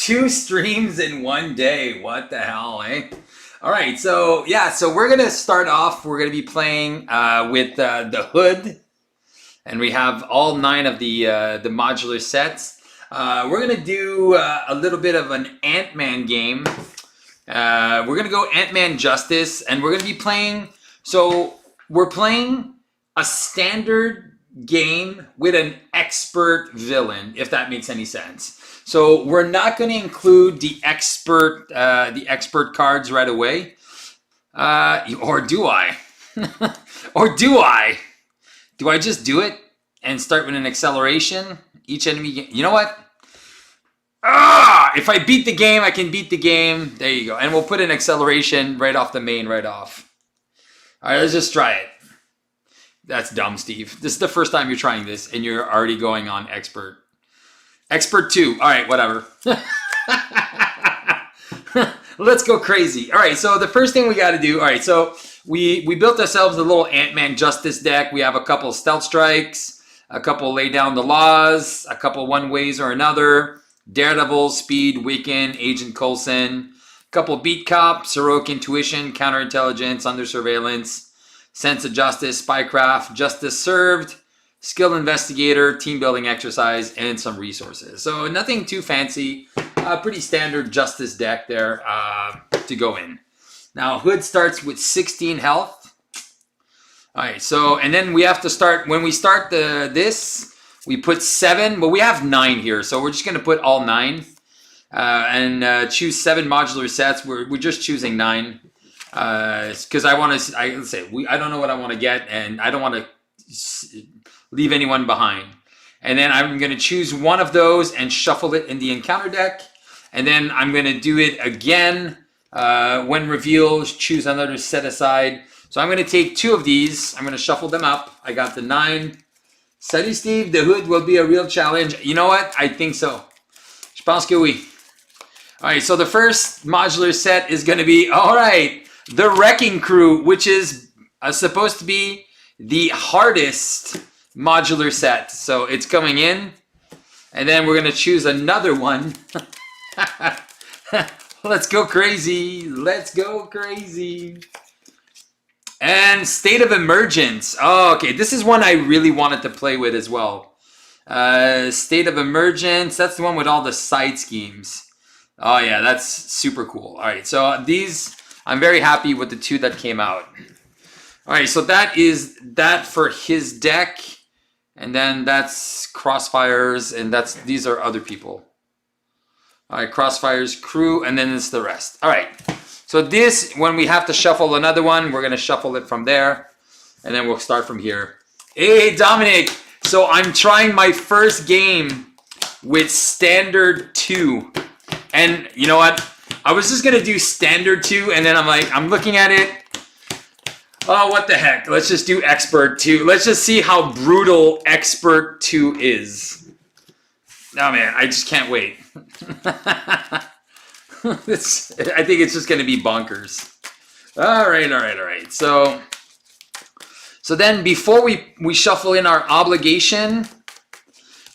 2 streams in one day. What the hell, eh? All right, so yeah, so we're gonna start off. We're gonna be playing with the Hood, and we have all 9 of the modular sets. We're gonna do a little bit of an Ant-Man game. We're gonna go Ant-Man Justice, and we're gonna be playing. So we're playing a standard game with an expert villain, if that makes any sense. So we're not going to include the expert cards right away, or do I? Or do I? Do I just do it and start with an acceleration? Each enemy, you know what? If I beat the game, I can beat the game. There you go. And we'll put an acceleration right off the main, right off. All right, let's just try it. That's dumb, Steve. This is the first time you're trying this, and you're already going on expert. Expert 2. All right, whatever. Let's go crazy. All right, so the first thing we got to do. All right, so we built ourselves a little Ant-Man Justice deck. We have a couple Stealth Strikes, a couple Lay Down the Laws, a couple One Ways or Another, Daredevil, Speed, Wiccan, Agent Coulson, a couple Beat Cop, Heroic Intuition, Counterintelligence, Under Surveillance, Sense of Justice, Spycraft, Justice Served, Skill Investigator, Team Building Exercise, and some resources. So nothing too fancy. Pretty standard Justice deck there to go in. Now, Hood starts with 16 health. All right, so, and then we have to start, when we start this, we put 7, but we have 9 here. So we're just going to put all 9 and choose 7 modular sets. We're just choosing 9 because I want to, I don't know what I want to get, and I don't want to leave anyone behind. And then I'm going to choose one of those and shuffle it in the encounter deck. And then I'm going to do it again when revealed, choose another set aside. So I'm going to take 2 of these. I'm going to shuffle them up. I got the 9. Salut Steve, the Hood will be a real challenge. You know what? I think so. Je pense que oui. All right, so the first modular set is going to be, all right, the Wrecking Crew, which is supposed to be the hardest modular set. So it's coming in, and then we're going to choose another one. Let's go crazy. Let's go crazy. And State of Emergence. Oh, okay. This is one I really wanted to play with as well. State of Emergence. That's the one with all the side schemes. Oh, yeah. That's super cool. All right. So these, I'm very happy with the 2 that came out. All right. So that is that for his deck. And then that's Crossfire's, and these are other people. All right, Crossfire's crew, and then it's the rest. All right, so this, when we have to shuffle another one, we're going to shuffle it from there, and then we'll start from here. Hey, Dominic. So I'm trying my first game with Standard 2. And you know what? I was just going to do Standard 2, and then I'm looking at it. Oh, what the heck? Let's just do Expert 2. Let's just see how brutal Expert 2 is. Oh, man, I just can't wait. I think it's just going to be bonkers. All right. So then before we shuffle in our obligation,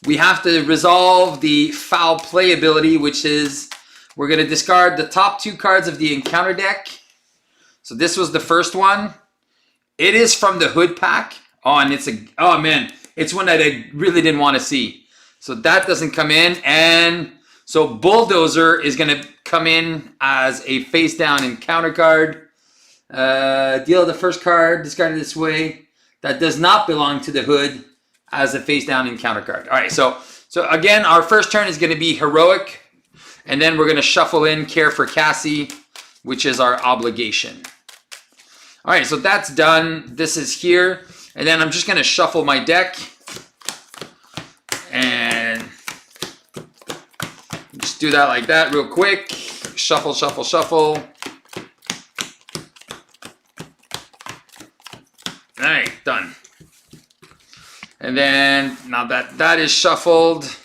we have to resolve the foul play ability, which is we're going to discard the top 2 cards of the encounter deck. So this was the first one. It is from the Hood pack. Oh, and it's one that I really didn't want to see. So that doesn't come in. And so Bulldozer is going to come in as a face down encounter card. Deal the first card, discarded this way. That does not belong to the Hood as a face down encounter card. All right, so again, our first turn is going to be Heroic. And then we're going to shuffle in Care for Cassie, which is our obligation. All right, so that's done. This is here. And then I'm just going to shuffle my deck. And just do that like that real quick. Shuffle, shuffle, shuffle. All right, done. And then now that is shuffled,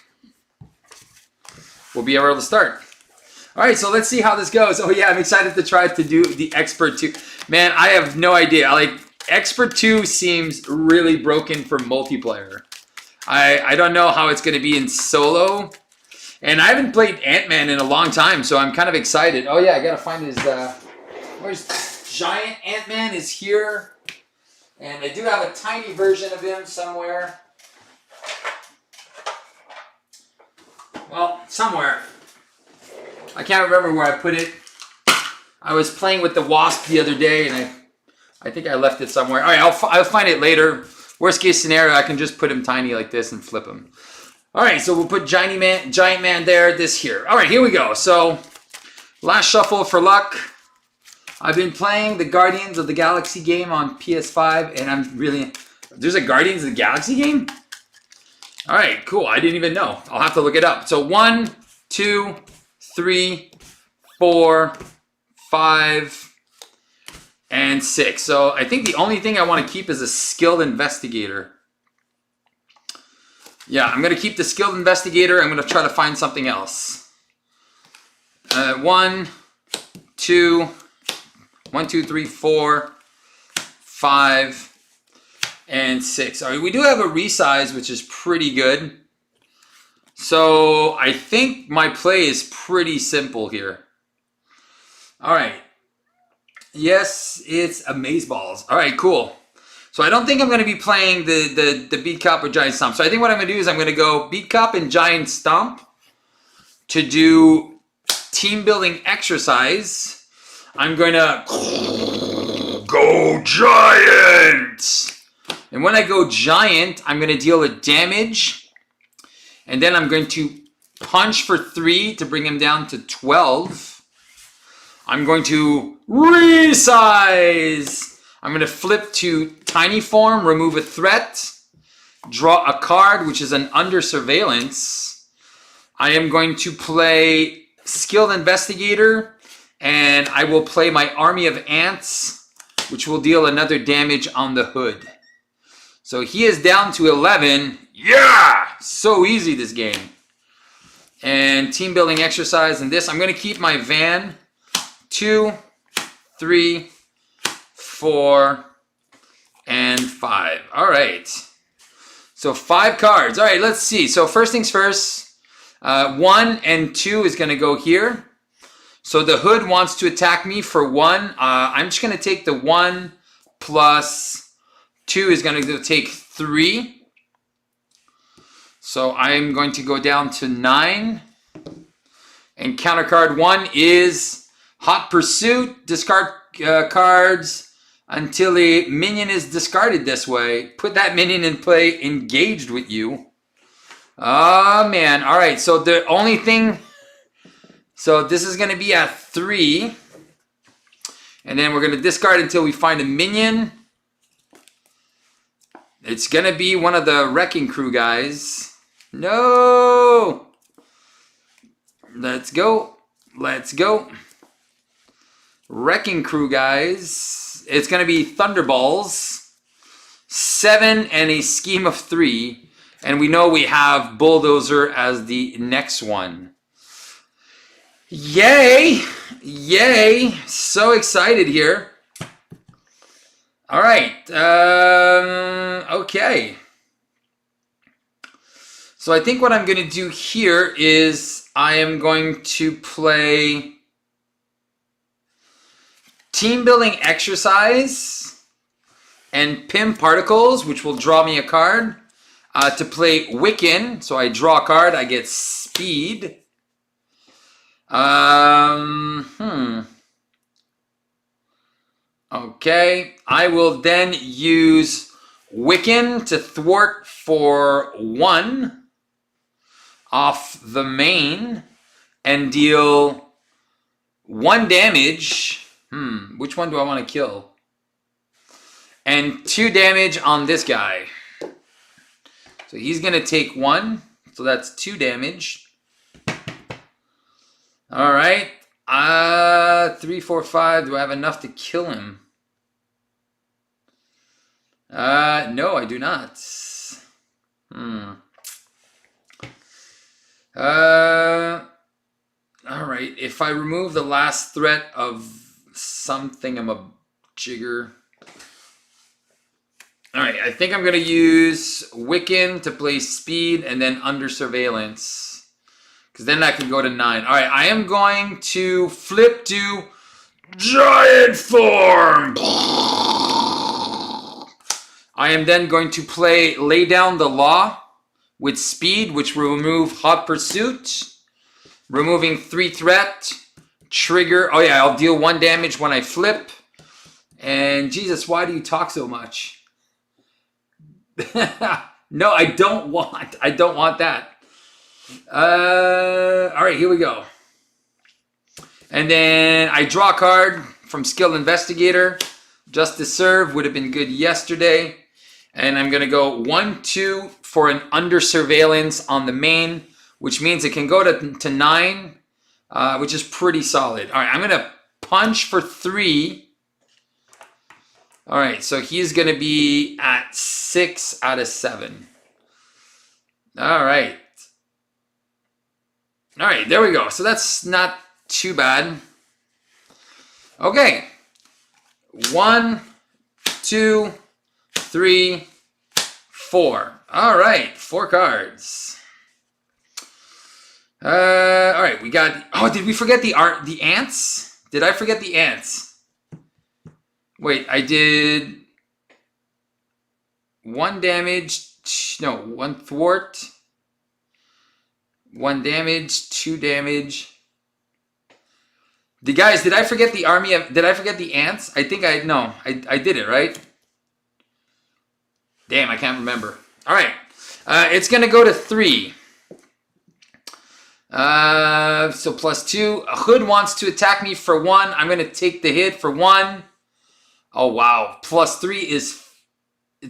we'll be able to start. All right, so let's see how this goes. Oh yeah, I'm excited to try to do the Expert 2. Man, I have no idea. Expert 2 seems really broken for multiplayer. I don't know how it's going to be in solo. And I haven't played Ant-Man in a long time, so I'm kind of excited. Oh yeah, I gotta find his, where's Giant Ant-Man is here. And I do have a tiny version of him somewhere. Well, somewhere. I can't remember where I put it. I was playing with the Wasp the other day, and I think I left it somewhere. All right, I'll find it later. Worst case scenario, I can just put him tiny like this and flip him. All right, so we'll put Giant Man there, this here. All right, here we go. So, last shuffle for luck. I've been playing the Guardians of the Galaxy game on PS5, and I'm really... There's a Guardians of the Galaxy game? All right, cool. I didn't even know. I'll have to look it up. So 1, 2, 3, 4, 5, and 6. So I think the only thing I want to keep is a skilled investigator. Yeah, I'm going to keep the skilled investigator. I'm going to try to find something else. 1, 2, 3, 4, 5, and 6. All right, we do have a resize, which is pretty good. So I think my play is pretty simple here. All right. Yes, it's Amazeballs. All right, cool. So I don't think I'm going to be playing the Beat Cop or Giant Stomp. So I think what I'm going to do is I'm going to go Beat Cop and Giant Stomp to do team building exercise. I'm going to go Giant. And when I go Giant, I'm going to deal a damage. And then I'm going to punch for 3 to bring him down to 12. I'm going to resize. I'm going to flip to tiny form, remove a threat, draw a card, which is an under surveillance. I am going to play skilled investigator, and I will play my army of ants, which will deal another damage on the hood. So he is down to 11. Yeah! So easy, this game. And team building exercise and this. I'm going to keep my van. 2, 3, 4, and 5. All right. So 5 cards. All right, let's see. So first things first. 1 and 2 is going to go here. So the hood wants to attack me for 1. I'm just going to take the 1 plus 2 is going to take 3. So I'm going to go down to 9. And counter card 1 is Hot Pursuit. Discard cards until a minion is discarded this way. Put that minion in play engaged with you. Oh, man. All right. So the only thing... So this is going to be at 3. And then we're going to discard until we find a minion. It's going to be one of the Wrecking Crew guys. No! Let's go. Let's go. Wrecking Crew guys. It's going to be Thunderballs. 7 and a Scheme of 3. And we know we have Bulldozer as the next one. Yay! Yay! So excited here. All right. Okay. So I think what I'm going to do here is I am going to play team building exercise and Pim Particles, which will draw me a card. To play Wiccan, so I draw a card, I get speed. Okay, I will then use Wiccan to thwart for 1 off the main and deal 1 damage. Which one do I want to kill? And 2 damage on this guy. So he's going to take 1. So that's 2 damage. All right. 3, 4, 5. Do I have enough to kill him? No, I do not. All right. If I remove the last threat of something, I'm a jigger. All right. I think I'm going to use Wiccan to play speed and then under surveillance. Because then I can go to 9. All right, I am going to flip to Giant Form. I am then going to play Lay Down the Law with Speed, which will remove Hot Pursuit. Removing 3 threat. Trigger. Oh yeah, I'll deal 1 damage when I flip. And Jesus, why do you talk so much? No, I don't want that. All right, here we go. And then I draw a card from Skilled Investigator. Justice Serve would have been good yesterday. And I'm going to go 1-2 for an under surveillance on the main, which means it can go to 9, which is pretty solid. All right, I'm going to punch for 3. All right, so he's going to be at 6 out of 7. All right. All right, there we go. So that's not too bad. Okay. 1, 2, 3, 4. All right, 4 cards. All right, we got. Oh, did we forget the ants? Did I forget the ants? Wait, I did 1 damage. No, 1 thwart. 1 damage, 2 damage. Guys, did I forget the army of... Did I forget the ants? I think I... No, I did it, right? Damn, I can't remember. All right. It's going to go to 3. So plus 2. A hood wants to attack me for 1. I'm going to take the hit for 1. Oh, wow. Plus 3 is...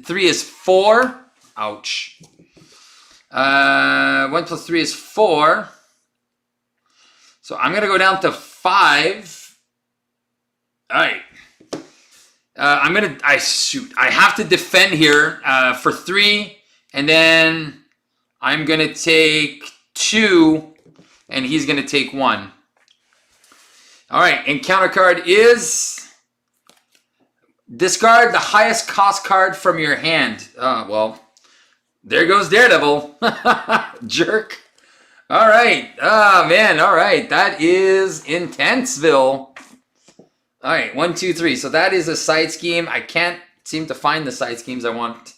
3 is 4. Ouch. 1 plus 3 is 4. So I'm going to go down to 5. All right. I'm going to... I have to defend here for 3. And then I'm going to take 2. And he's going to take 1. All right. And counter card is... Discard the highest cost card from your hand. Well, there goes Daredevil. Jerk. All right. Oh, man. All right. That is Intenseville. All right. 1, 2, 3. So that is a side scheme. I can't seem to find the side schemes I want.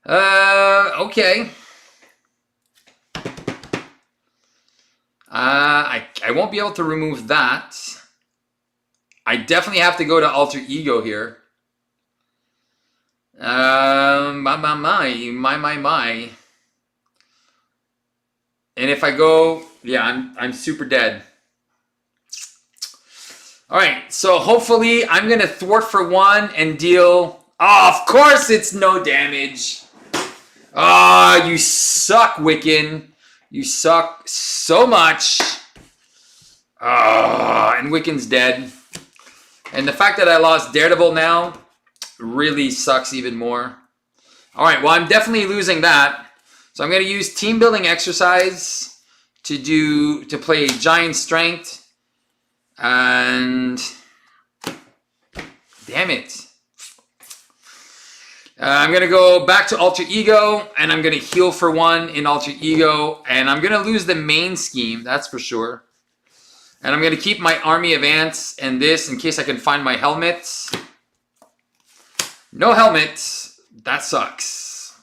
Okay. I won't be able to remove that. I definitely have to go to Alter Ego here. My. And if I go, yeah, I'm super dead. All right, so hopefully I'm gonna thwart for 1 and deal. Oh, of course it's no damage. Ah, you suck, Wiccan. You suck so much. Ah, and Wiccan's dead. And the fact that I lost Daredevil now really sucks even more. All right, well, I'm definitely losing that. So I'm going to use team building exercise to play Giant Strength. And damn it. I'm going to go back to Alter Ego, and I'm going to heal for 1 in Alter Ego. And I'm going to lose the main scheme, that's for sure. And I'm going to keep my Army of Ants and this in case I can find my helmets. No helmets. That sucks.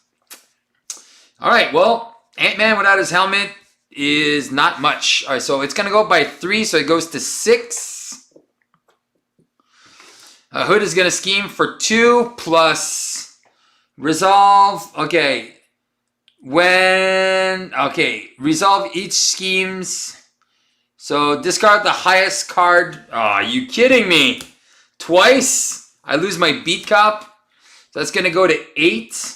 All right, well, Ant-Man without his helmet is not much. All right, so it's going to go by 3, so it goes to 6. Hood is going to scheme for 2 plus resolve. Okay. Resolve each schemes. So discard the highest card. Oh, are you kidding me? Twice? I lose my Beat Cop. So that's going to go to 8.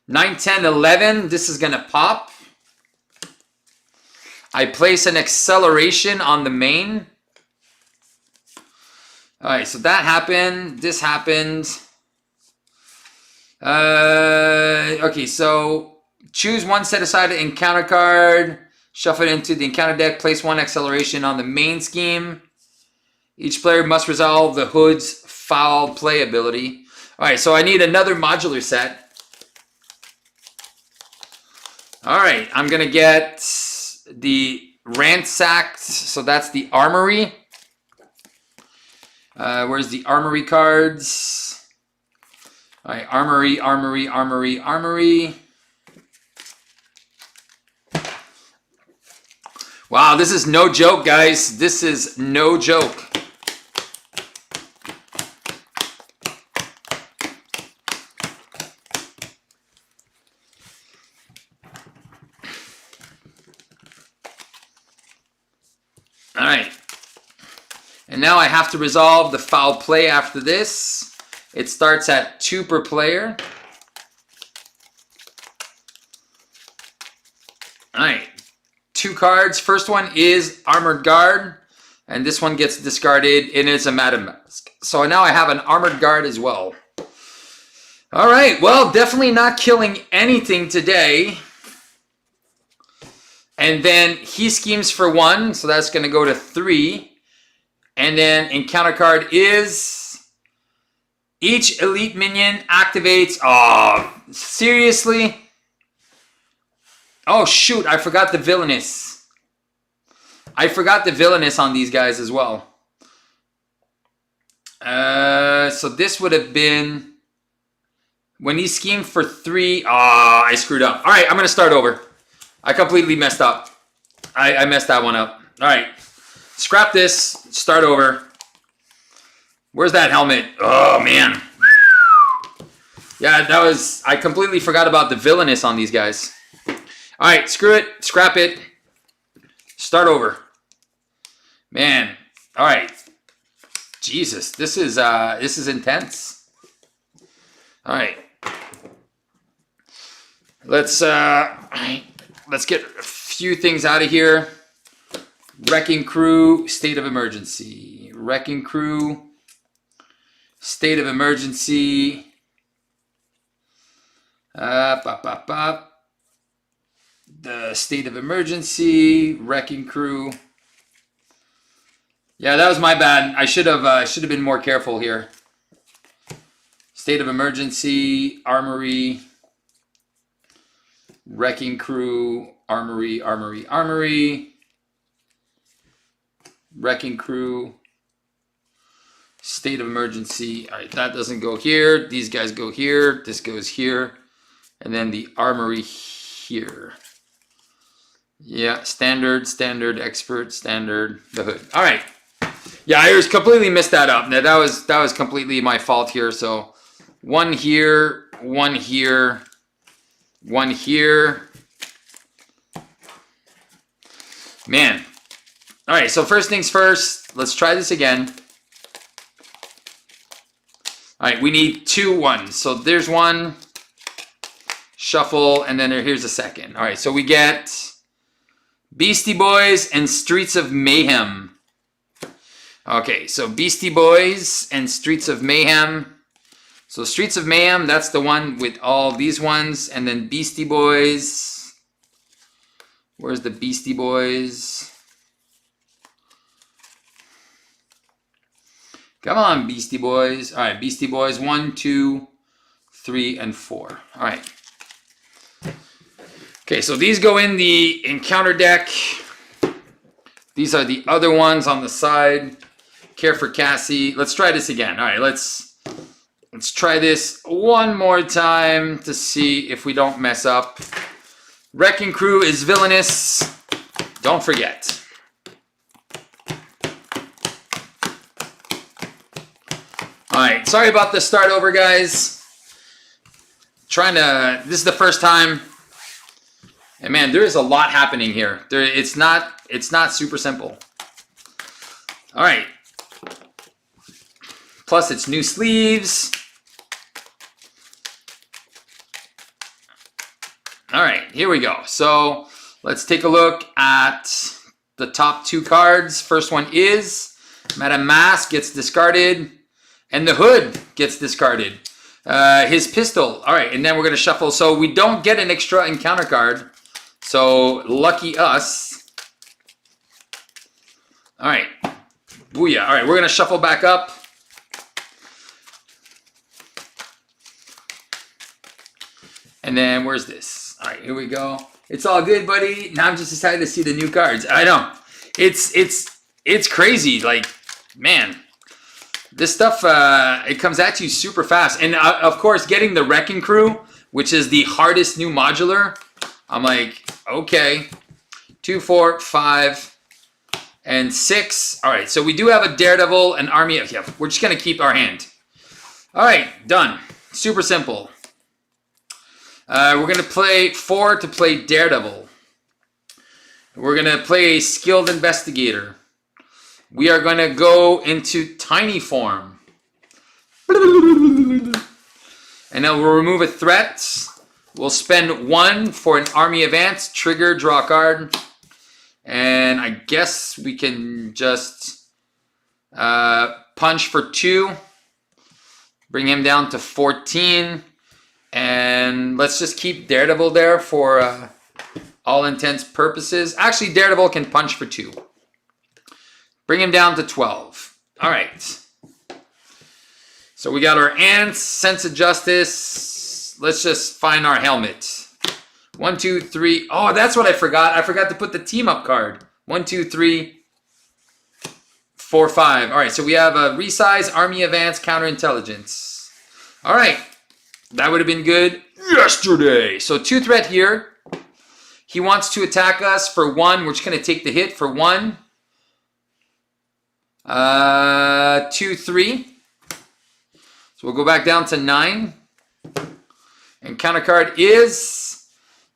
9, 10, 11. This is going to pop. I place an acceleration on the main. All right, so that happened. This happened. Okay, so choose 1 set aside an encounter card. Shuffle it into the encounter deck. Place 1 acceleration on the main scheme. Each player must resolve the Hood's foul play ability. All right, so I need another modular set. All right, I'm going to get the Ransacked, so that's the Armory. Where's the Armory cards? All right, Armory, Armory, Armory, Armory. Wow, this is no joke, guys. This is no joke. All right. And now I have to resolve the foul play after this. It starts at 2 per player. All right. 2 cards. First one is Armored Guard. And this one gets discarded. It is a Madam Mask. So now I have an Armored Guard as well. All right. Well, definitely not killing anything today. And then he schemes for 1, so that's going to go to 3. And then encounter card is each elite minion activates. Oh, seriously? Oh, shoot, I forgot the Villainous. I forgot the Villainous on these guys as well. So this would have been when he schemed for 3. Oh, I screwed up. All right, I'm going to start over. I completely messed up. I messed that one up. All right. Scrap this. Start over. Where's that helmet? Oh, man. Yeah, that was... I completely forgot about the Villainous on these guys. All right. Screw it. Scrap it. Start over. Man. All right. Jesus. This is intense. All right. Let's get a few things out of here. Wrecking Crew, State of Emergency. Wrecking Crew, State of Emergency. The State of Emergency, Wrecking Crew. Yeah, that was my bad. I should have been more careful here. State of Emergency, Armory. Wrecking Crew, Armory, Armory, Armory. Wrecking Crew. State of Emergency. All right, that doesn't go here. These guys go here. This goes here. And then the Armory here. Yeah, standard, standard, expert, standard, the hood. All right. Yeah, I just completely messed that up. Now, that was completely my fault here. So 1 here, 1 here. 1 here. Man. All right, so first things first. Let's try this again. All right, we need 2 ones. So there's 1. Shuffle, and then here's a second. All right, so we get Beastie Boys and Streets of Mayhem. Okay, so Beastie Boys and Streets of Mayhem. So Streets of Mayhem, that's the one with all these ones. And then Beastie Boys. Where's the Beastie Boys? Come on, Beastie Boys. All right, Beastie Boys. 1, 2, 3, and 4. All right. Okay, so these go in the encounter deck. These are the other ones on the side. Care for Cassie. Let's try this again. All right, let's try this one more time to see if we don't mess up. Wrecking Crew is Villainous. Don't forget. All right, sorry about the start over, guys. This is the first time. And man, there is a lot happening here. It's not super simple. All right. Plus it's new sleeves. All right, here we go. So let's take a look at the top 2 cards. First one is Madam Mask gets discarded, and the hood gets discarded. His pistol. All right, and then we're going to shuffle. So we don't get an extra encounter card. So lucky us. All right. Booyah. All right, we're going to shuffle back up. And then where's this? All right, here we go. It's all good, buddy. Now I'm just excited to see the new cards. I know. It's crazy. Like, man, this stuff, it comes at you super fast. And of course, getting the Wrecking Crew, which is the hardest new modular, I'm like, okay. 2, 4, 5, and 6. All right, so we do have a Daredevil, an army. Yeah, we're just going to keep our hand. All right, done. Super simple. We're going to play 4 to play Daredevil. We're going to play a Skilled Investigator. We are going to go into Tiny Form. And then we'll remove a threat. We'll spend 1 for an Army of Ants. Trigger, draw a card. And I guess we can just punch for 2. Bring him down to 14. And let's just keep Daredevil there for all intents purposes. Actually, Daredevil can punch for 2. Bring him down to 12. All right. So we got our Ants, Sense of Justice. Let's just find our helmet. 1, 2, 3. Oh, that's what I forgot. I forgot to put the team up card. 1, 2, 3, 4, 5. All right, so we have a resize, Army of Ants, Counterintelligence. All right, that would have been good yesterday. So 2 threat here. He wants to attack us for 1. We're just going to take the hit for 1. 2, 3. So we'll go back down to 9. And counter card is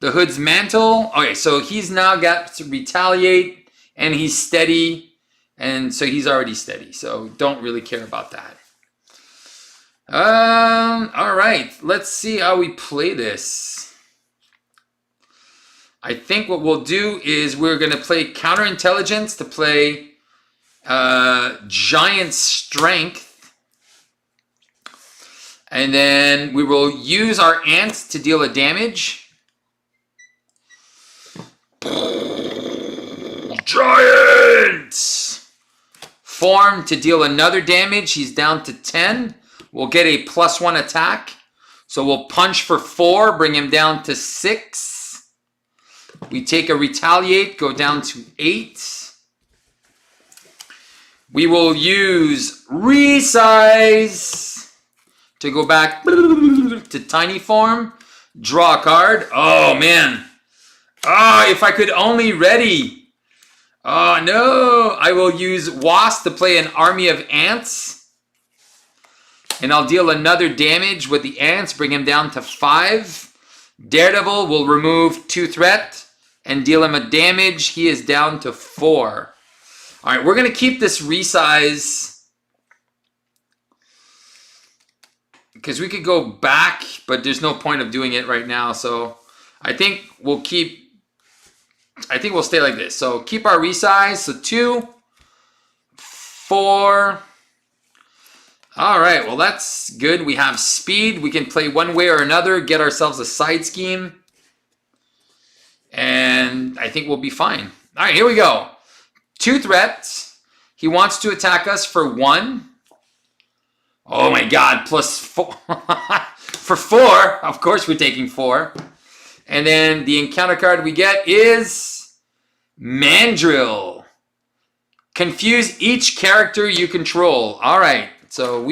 the Hood's Mantle. Okay, so he's now got to retaliate, and he's steady, and so he's already steady. So don't really care about that. All right, let's see how we play this. I think what we'll do is we're going to play Counterintelligence to play Giant Strength. And then we will use our Ants to deal a damage. Giant! Form to deal another damage. He's down to 10. We'll get a +1 attack. So we'll punch for 4, bring him down to 6. We take a retaliate, go down to 8. We will use resize to go back to tiny form. Draw a card. Oh, man. Oh, if I could only ready. Oh, no. I will use Wasp to play an Army of Ants. And I'll deal another damage with the Ants. Bring him down to 5. Daredevil will remove 2 threat and deal him a damage. He is down to 4. All right, we're going to keep this resize because we could go back, but there's no point of doing it right now. So I think we'll stay like this. So keep our resize. So 2, 4. All right, well, that's good. We have speed. We can play one way or another, get ourselves a side scheme. And I think we'll be fine. All right, here we go. 2 threats. He wants to attack us for 1. Oh my God, +4. For 4, of course we're taking 4. And then the encounter card we get is Mandrill. Confuse each character you control. All right, so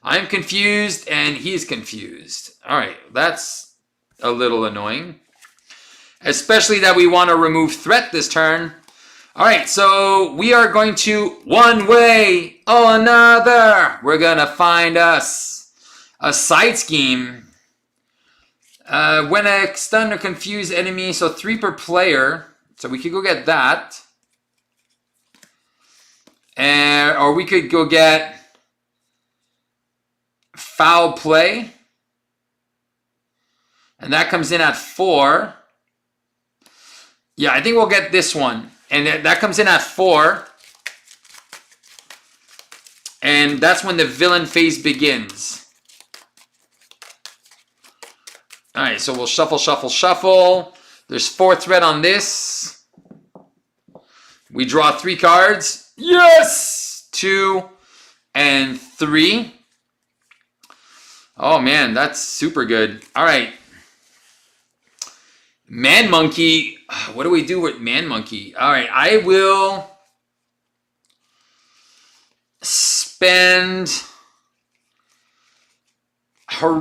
I'm confused and he's confused. All right, that's a little annoying. Especially that we want to remove threat this turn. All right, so we are going to one way or another. We're going to find us a side scheme. When a stun or confuse enemy, so 3 per player. So we could go get that. Or we could go get Foul Play. And that comes in at 4. Yeah, I think we'll get this one. And that comes in at 4. And that's when the villain phase begins. All right, so we'll shuffle, shuffle, shuffle. There's 4 threat on this. We draw 3 cards. Yes! 2 and 3. Oh, man, that's super good. All right. Man Monkey. What do we do with Man Monkey? All right, I will spend. All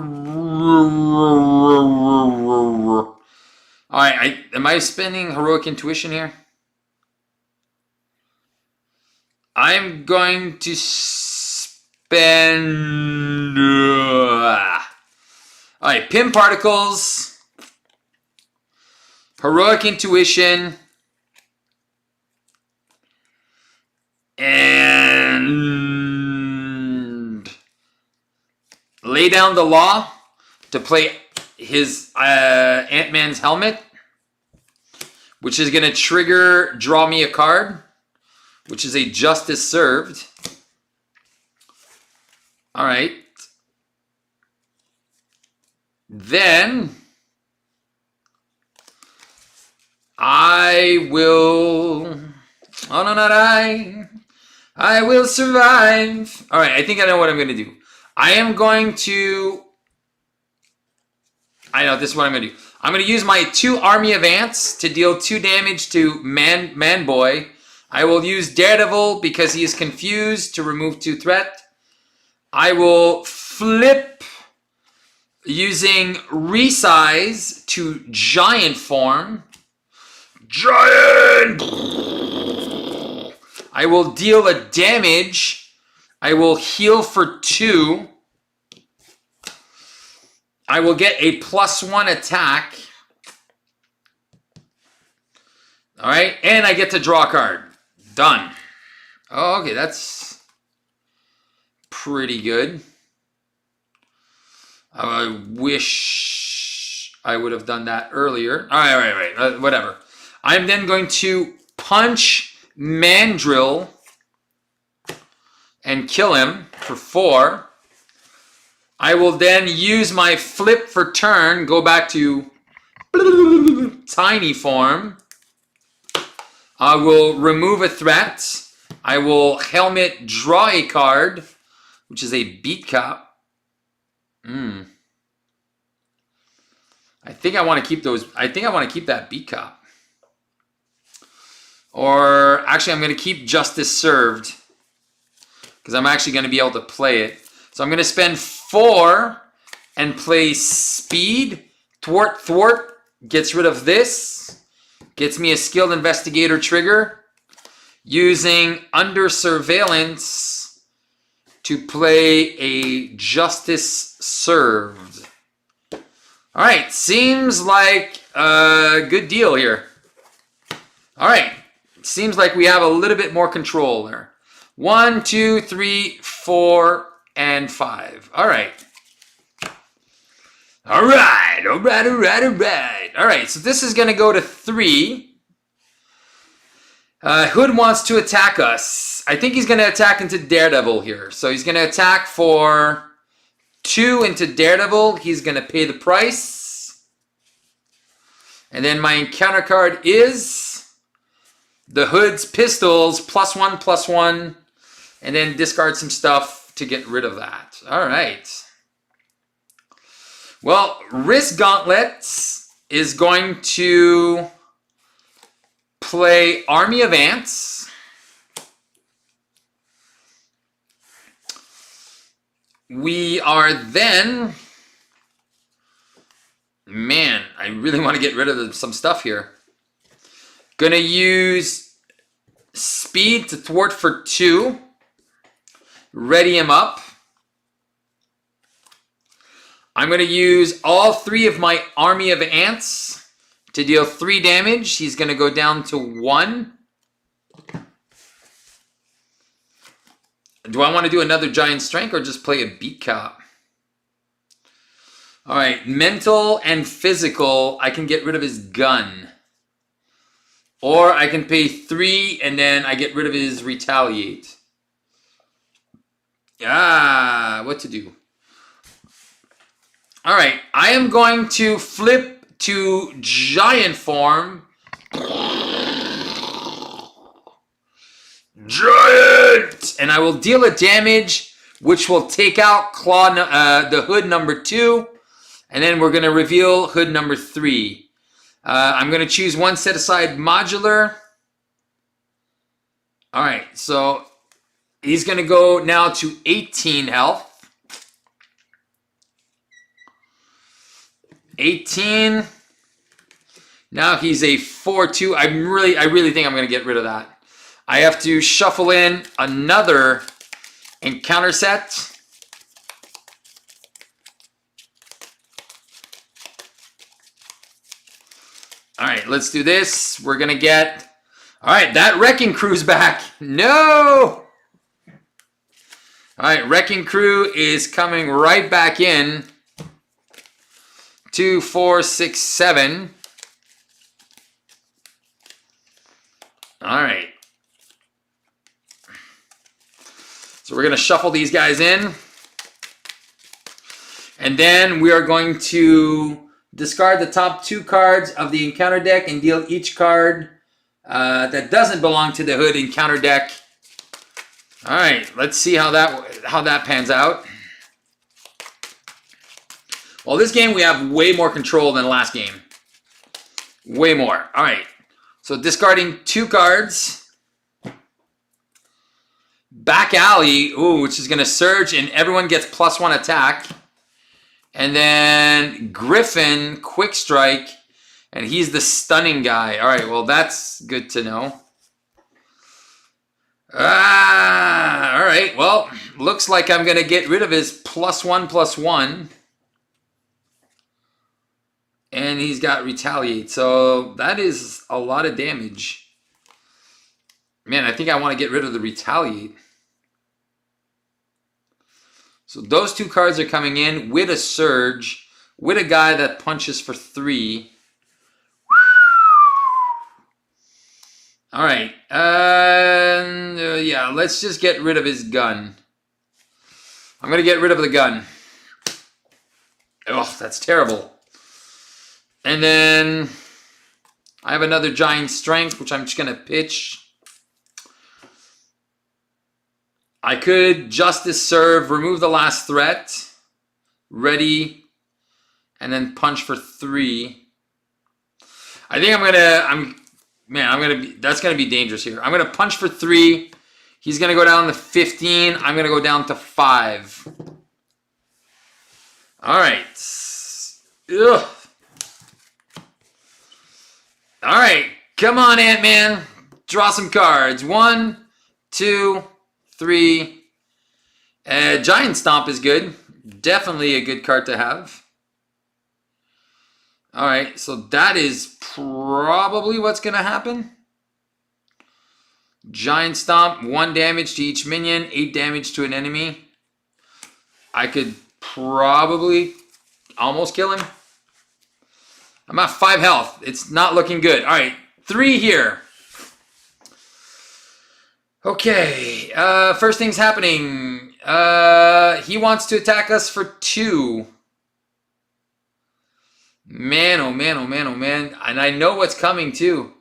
right, am I spending Heroic Intuition here? I'm going to spend. All right, Pin Particles, Heroic Intuition, and Lay Down the Law to play his Ant-Man's helmet, which is going to trigger draw me a card, which is a Justice Served. All right. Then I will... Oh, no, not I. I will survive. All right, I think I know what I'm going to do. I am going to... I know, this is what I'm going to do. I'm going to use my 2 Army of Ants to deal 2 damage to Man Boy. I will use Daredevil because he is confused to remove 2 threat. I will flip using Resize to Giant form. Giant! I will deal a damage. I will heal for 2. I will get a +1 attack. All right, and I get to draw a card. Done. Oh, okay, that's pretty good. I wish I would have done that earlier. All right, whatever. I'm then going to punch Mandrill and kill him for 4. I will then use my flip for turn, go back to tiny form. I will remove a threat. I will helmet draw a card, which is a Beat Cop. I think I want to keep those. I think I want to keep that Beat Cop. Or actually, I'm going to keep Justice Served because I'm actually going to be able to play it. So I'm going to spend 4 and play Speed. Thwart gets rid of this. Gets me a Skilled Investigator trigger. Using Under Surveillance to play a Justice Served. All right, seems like a good deal here. All right, seems like we have a little bit more control there. 1, 2, 3, 4, and 5. All right. All right. All right, so this is going to go to 3. Hood wants to attack us. I think he's going to attack into Daredevil here. So he's going to attack for 2 into Daredevil. He's going to pay the price. And then my encounter card is the Hood's Pistols, +1/+1. And then discard some stuff to get rid of that. All right. Well, Risk Gauntlets is going to play Army of Ants. We are then... Man, I really want to get rid of some stuff here. Going to use Speed to thwart for 2. Ready him up. I'm going to use all 3 of my Army of Ants to deal 3 damage. He's going to go down to 1. Do I want to do another Giant Strength or just play a Beat Cop? All right, mental and physical. I can get rid of his gun. Or I can pay 3 and then I get rid of his retaliate. What to do? All right, I am going to flip to Giant form. Giant! And I will deal a damage, which will take out the Hood number 2. And then we're going to reveal Hood number 3. I'm going to choose one set aside modular. All right, so he's going to go now to 18 health. 18. Now he's a 4-2. I really think I'm going to get rid of that. I have to shuffle in another encounter set. All right, let's do this. We're going to get... All right, that Wrecking Crew's back. No! All right, Wrecking Crew is coming right back in. 2, 4, 6, 7. All right. So we're going to shuffle these guys in. And then we are going to discard the top 2 cards of the encounter deck and deal each card that doesn't belong to the Hood encounter deck. All right, let's see how that pans out. Well, this game we have way more control than the last game. Way more. All right. So discarding 2 cards. Back Alley, ooh, which is going to surge and everyone gets +1 attack. And then Griffin, Quick Strike, and he's the stunning guy. All right, well, that's good to know. All right, well, looks like I'm going to get rid of his +1/+1. And he's got Retaliate. So that is a lot of damage. Man, I think I want to get rid of the Retaliate. So those 2 cards are coming in with a Surge, with a guy that punches for 3. All right. Yeah, let's just get rid of his gun. I'm going to get rid of the gun. Oh, that's terrible. And then I have another Giant Strength, which I'm just going to pitch. I could Justice Serve, remove the last threat, ready, and then punch for 3. I think that's going to be dangerous here. I'm going to punch for 3. He's going to go down to 15. I'm going to go down to 5. All right. Ugh. All right, come on, Ant-Man. Draw some cards. 1, 2, 3. Giant Stomp is good. Definitely a good card to have. All right, so that is probably what's going to happen. Giant Stomp, 1 damage to each minion, 8 damage to an enemy. I could probably almost kill him. I'm at 5 health. It's not looking good. All right, 3 here. Okay, first thing's happening. He wants to attack us for 2. Man, oh man, oh man, oh man. And I know what's coming too.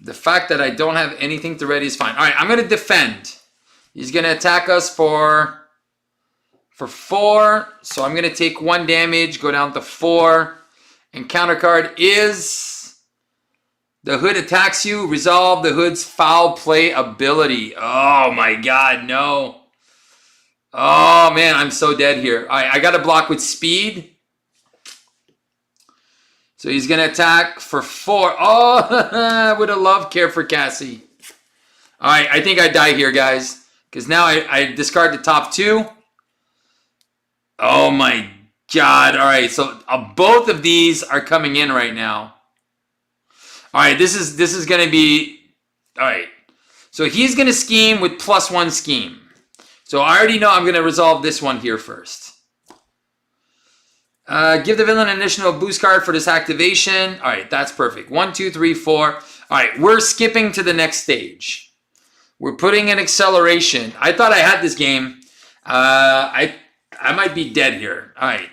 The fact that I don't have anything to ready is fine. All right, I'm going to defend. He's going to attack us for 4. So I'm going to take 1 damage, go down to 4. And counter card is the Hood attacks you. Resolve the Hood's foul play ability. Oh my God, no. Oh man, I'm so dead here. All right, I got to block with speed. So he's going to attack for 4. Oh, I would have loved Care for Cassie. All right, I think I die here, guys. Because now I discard the top 2. Oh my God. All right, so both of these are coming in right now. All right, this is going to be... All right, so he's going to scheme with +1 scheme. So I already know I'm going to resolve this one here first. Give the villain an additional boost card for this activation. All right, that's perfect. 1, 2, 3, 4. All right, we're skipping to the next stage. We're putting an acceleration. I thought I had this game. I might be dead here. All right,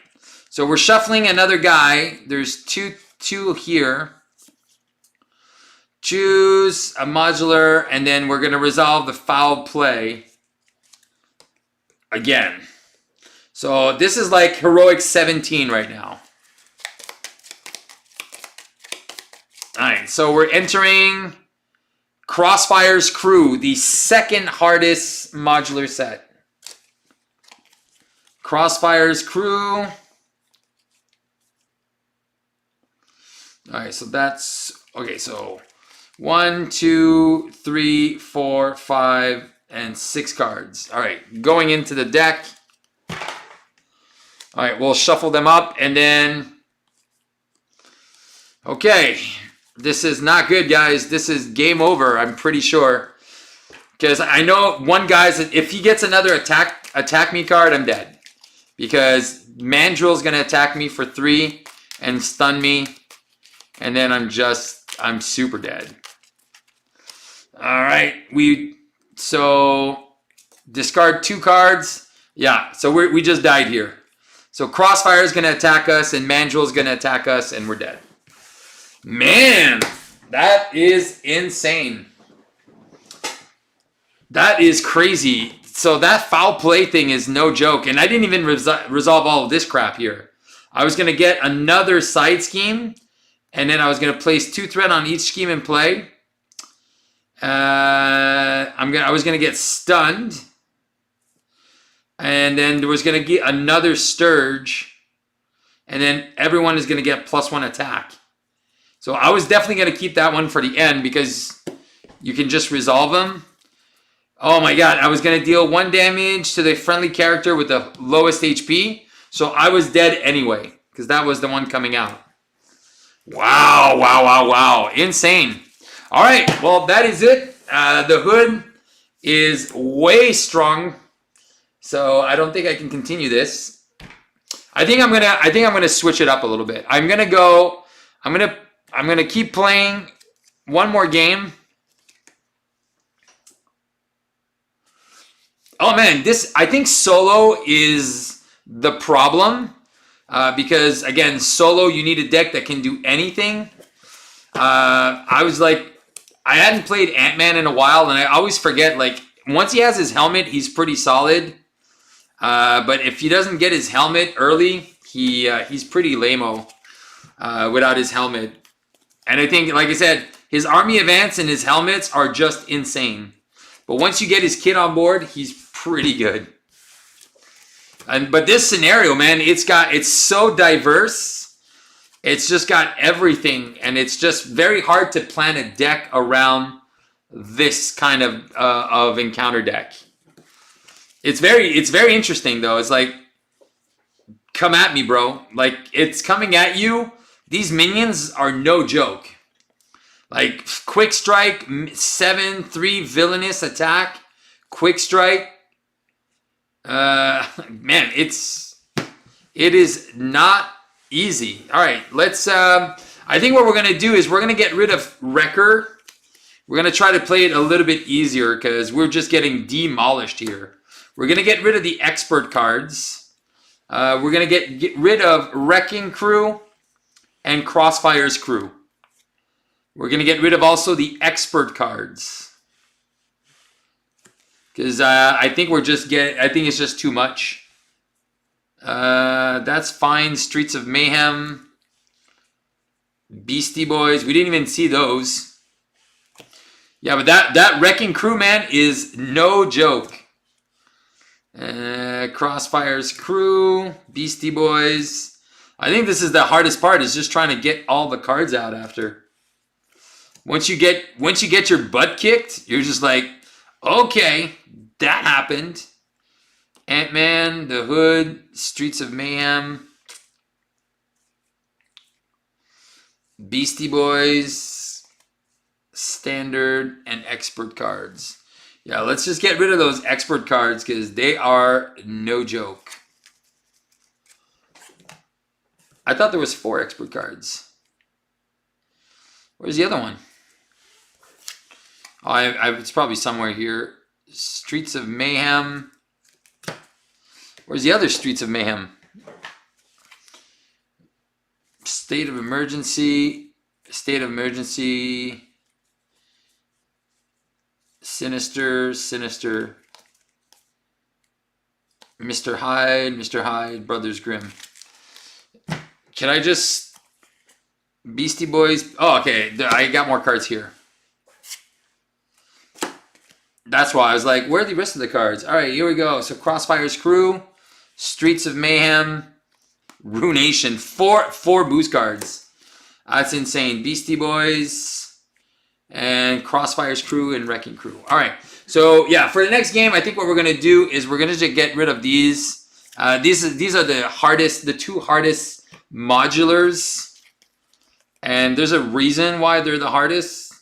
so we're shuffling another guy. There's two here. Choose a modular, and then we're going to resolve the foul play again. So this is like heroic 17 right now. right, so we're entering Crossfire's Crew, the second hardest modular set. Crossfire's Crew. All right, so that's okay. So 1, 2, 3, 4, 5, and 6 cards. All right, going into the deck. All right, we'll shuffle them up and then. Okay, this is not good, guys. This is game over, I'm pretty sure. Because I know one guy's, if he gets another attack me card, I'm dead. Because Mandrill's going to attack me for 3 and stun me. And then I'm super dead. All right, so discard 2 cards. Yeah, so we just died here. So Crossfire is going to attack us and Mandrill's going to attack us and we're dead. Man, that is insane. That is crazy. So that foul play thing is no joke. And I didn't even resolve all of this crap here. I was going to get another side scheme. And then I was going to place 2 threat on each scheme in play. I was going to get stunned. And then there was going to get another Sturge. And then everyone is going to get +1 attack. So I was definitely going to keep that one for the end because you can just resolve them. Oh my god, I was going to deal 1 damage to the friendly character with the lowest HP. So I was dead anyway because that was the one coming out. Wow, wow, wow, wow. Insane. All right, well, that is it. The hood is way strong. So I don't think I can continue this. I think I'm gonna switch it up a little bit. I'm gonna keep playing one more game. Oh man, I think solo is the problem. Because again, solo, you need a deck that can do anything. I hadn't played Ant-Man in a while, and I always forget, like, once he has his helmet, he's pretty solid. But if he doesn't get his helmet early, he's pretty lame-o without his helmet. And I think, like I said, his Army of Ants and his helmets are just insane. But once you get his kit on board, he's pretty good. But this scenario, man, it's so diverse. It's just got everything, and it's just very hard to plan a deck around this kind of encounter deck. It's very interesting though. It's like, come at me, bro. Like, it's coming at you. These minions are no joke. Like, quick strike, 7/3 villainous attack, quick strike. Man, it is not easy. All right, let's. I think what we're gonna do is we're gonna get rid of Wrecker. We're gonna try to play it a little bit easier because we're just getting demolished here. We're gonna get rid of the expert cards. We're gonna get rid of Wrecking Crew and Crossfire's Crew. We're gonna get rid of also the expert cards. Because I think I think it's just too much. That's fine. Streets of Mayhem. Beastie Boys. We didn't even see those. Yeah, but that Wrecking Crew, man, is no joke. Crossfire's Crew. Beastie Boys. I think this is the hardest part, is just trying to get all the cards out after. Once you get your butt kicked, you're just like, okay, that happened. Ant-Man, The Hood, Streets of Mayhem, Beastie Boys, Standard, and Expert cards. Yeah, let's just get rid of those Expert cards because they are no joke. I thought there was 4 Expert cards. Where's the other one? Oh, it's probably somewhere here. Streets of Mayhem. Where's the other Streets of Mayhem? State of Emergency. State of Emergency. Sinister. Sinister. Mr. Hyde. Mr. Hyde. Brothers Grimm. Can I just Beastie Boys. Oh, okay. I got more cards here. That's why I was like, where are the rest of the cards? All right, here we go. So Crossfire's Crew, Streets of Mayhem, Ruination. Four boost cards. That's insane. Beastie Boys and Crossfire's Crew and Wrecking Crew. All right. So yeah, for the next game, I think what we're gonna do is we're gonna just get rid of these. These are the two hardest modulars, and there's a reason why they're the hardest.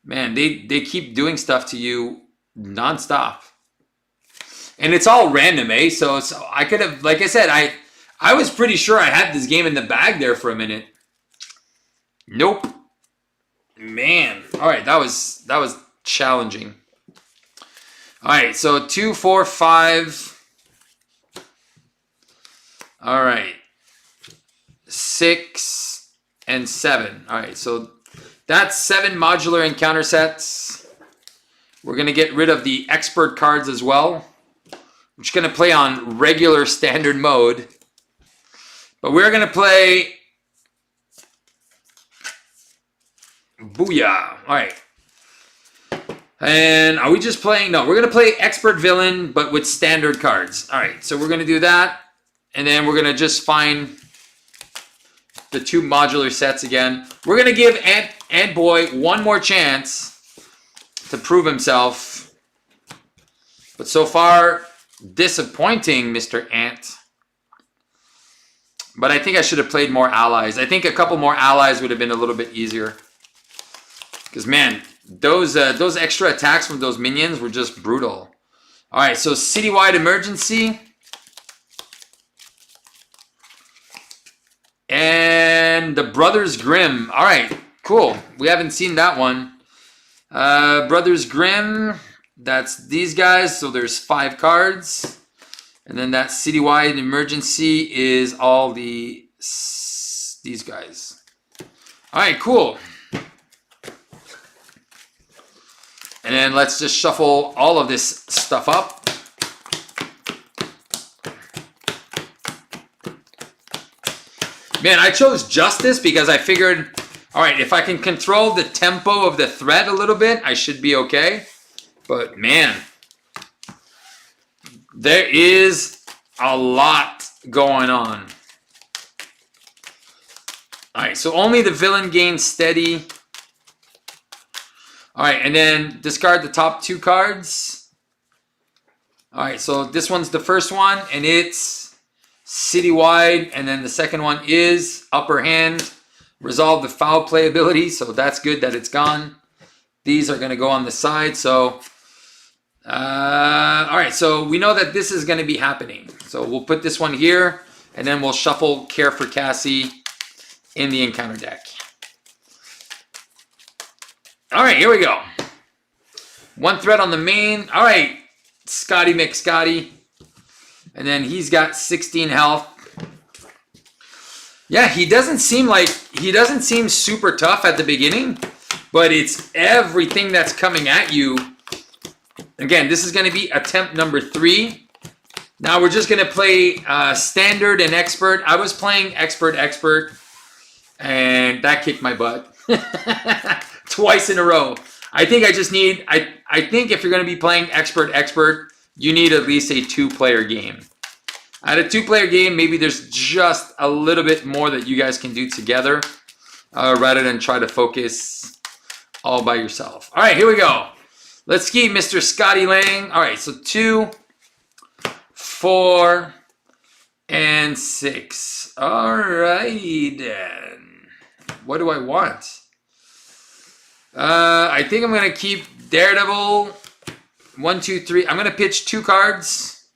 Man, they keep doing stuff to you nonstop. And it's all random, eh? So I could have, like I said, I was pretty sure I had this game in the bag there for a minute. Nope. Man. All right, that was challenging. All right, so 2, 4, 5. All right. 6 and 7. All right, so that's 7 modular encounter sets. We're going to get rid of the expert cards as well. We're just going to play on regular standard mode. But we're going to play Booyah. All right. And are we just playing? No, we're going to play expert villain, but with standard cards. All right, so we're going to do that. And then we're going to just find the 2 modular sets again. We're going to give Ant Boy one more chance to prove himself. But so far, disappointing, Mr. Ant. But I think I should have played more allies. I think a couple more allies would have been a little bit easier. Because, man, those extra attacks from those minions were just brutal. All right, so Citywide Emergency. And the Brothers Grimm. All right, cool. We haven't seen that one. Brothers Grimm, that's these guys. So there's 5 cards. And then that Citywide Emergency is all these guys. All right, cool. And then let's just shuffle all of this stuff up. Man, I chose Justice because I figured, all right, if I can control the tempo of the thread a little bit, I should be okay. But man, there is a lot going on. All right, so only the villain gains steady. All right, and then discard the top 2 cards. All right, so this one's the first one, and it's Citywide, and then the second one is Upper Hand. Resolve the foul play ability, so that's good that it's gone. These are going to go on the side, so... all right, so we know that this is going to be happening. So we'll put this one here, and then we'll shuffle Care for Cassie in the encounter deck. All right, here we go. 1 threat on the main. All right, Scotty McScotty. And then he's got 16 health. Yeah, he doesn't seem super tough at the beginning, but it's everything that's coming at you. Again, this is going to be attempt number 3. Now we're just going to play standard and expert. I was playing expert, and that kicked my butt. Twice in a row. I think I just need, I think if you're going to be playing expert, you need at least a 2-player game. At a 2-player game, maybe there's just a little bit more that you guys can do together rather than try to focus all by yourself. All right, here we go. Let's ski, Mr. Scotty Lang. All right, so 2, 4, and 6. All right, then. What do I want? I think I'm going to keep Daredevil. 1, 2, 3. I'm going to pitch 2 cards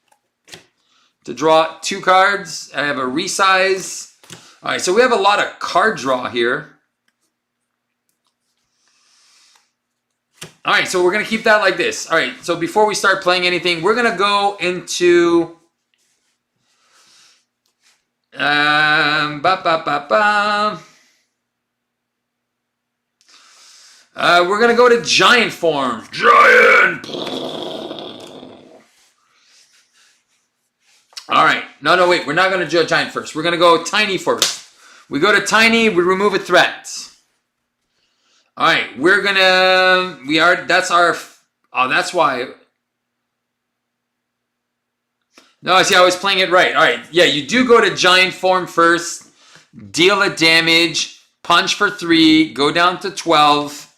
to draw 2 cards. I have a resize. All right, so we have a lot of card draw here. All right, so we're going to keep that like this. All right, so before we start playing anything, we're going to go into... we're going to go to Giant form. Giant! All right. No, wait. We're not going to do Giant first. We're going to go Tiny first. We go to tiny, we remove a threat. All right, we're gonna, that's our, oh, that's why. No, I see, I was playing it right. All right, yeah, you do go to giant form first, deal a damage, punch for 3, go down to 12,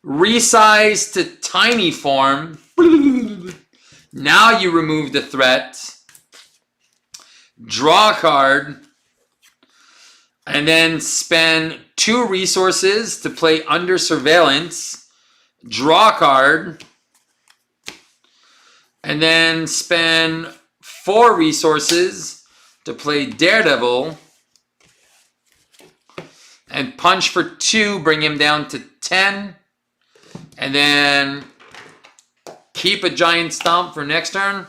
resize to tiny form. Now you remove the threat, draw a card, and then spend 2 resources to play under surveillance, draw a card, and then spend 4 resources to play Daredevil, and punch for 2, bring him down to 10, and then keep a giant stomp for next turn,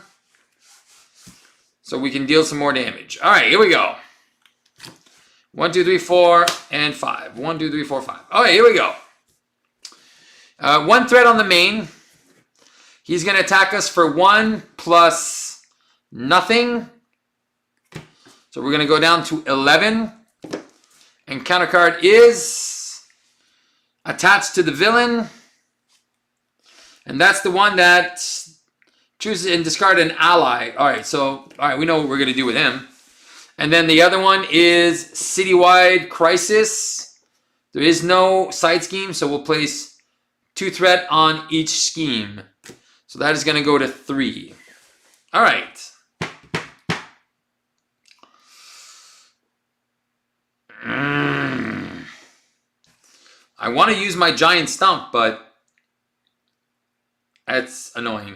so we can deal some more damage. All right, here we go. 1, 2, 3, 4, and 5. 1, 2, 3, 4, 5. All right, here we go. 1 threat on the main. He's going to attack us for 1 plus nothing. So we're going to go down to 11. And counter card is attached to the villain. And that's the one that chooses and discard an ally. All right, we know what we're going to do with him. And then the other one is Citywide Crisis. There is no side scheme, so we'll place 2 threat on each scheme. So that is going to go to 3. All right. I want to use my giant stump, but that's annoying.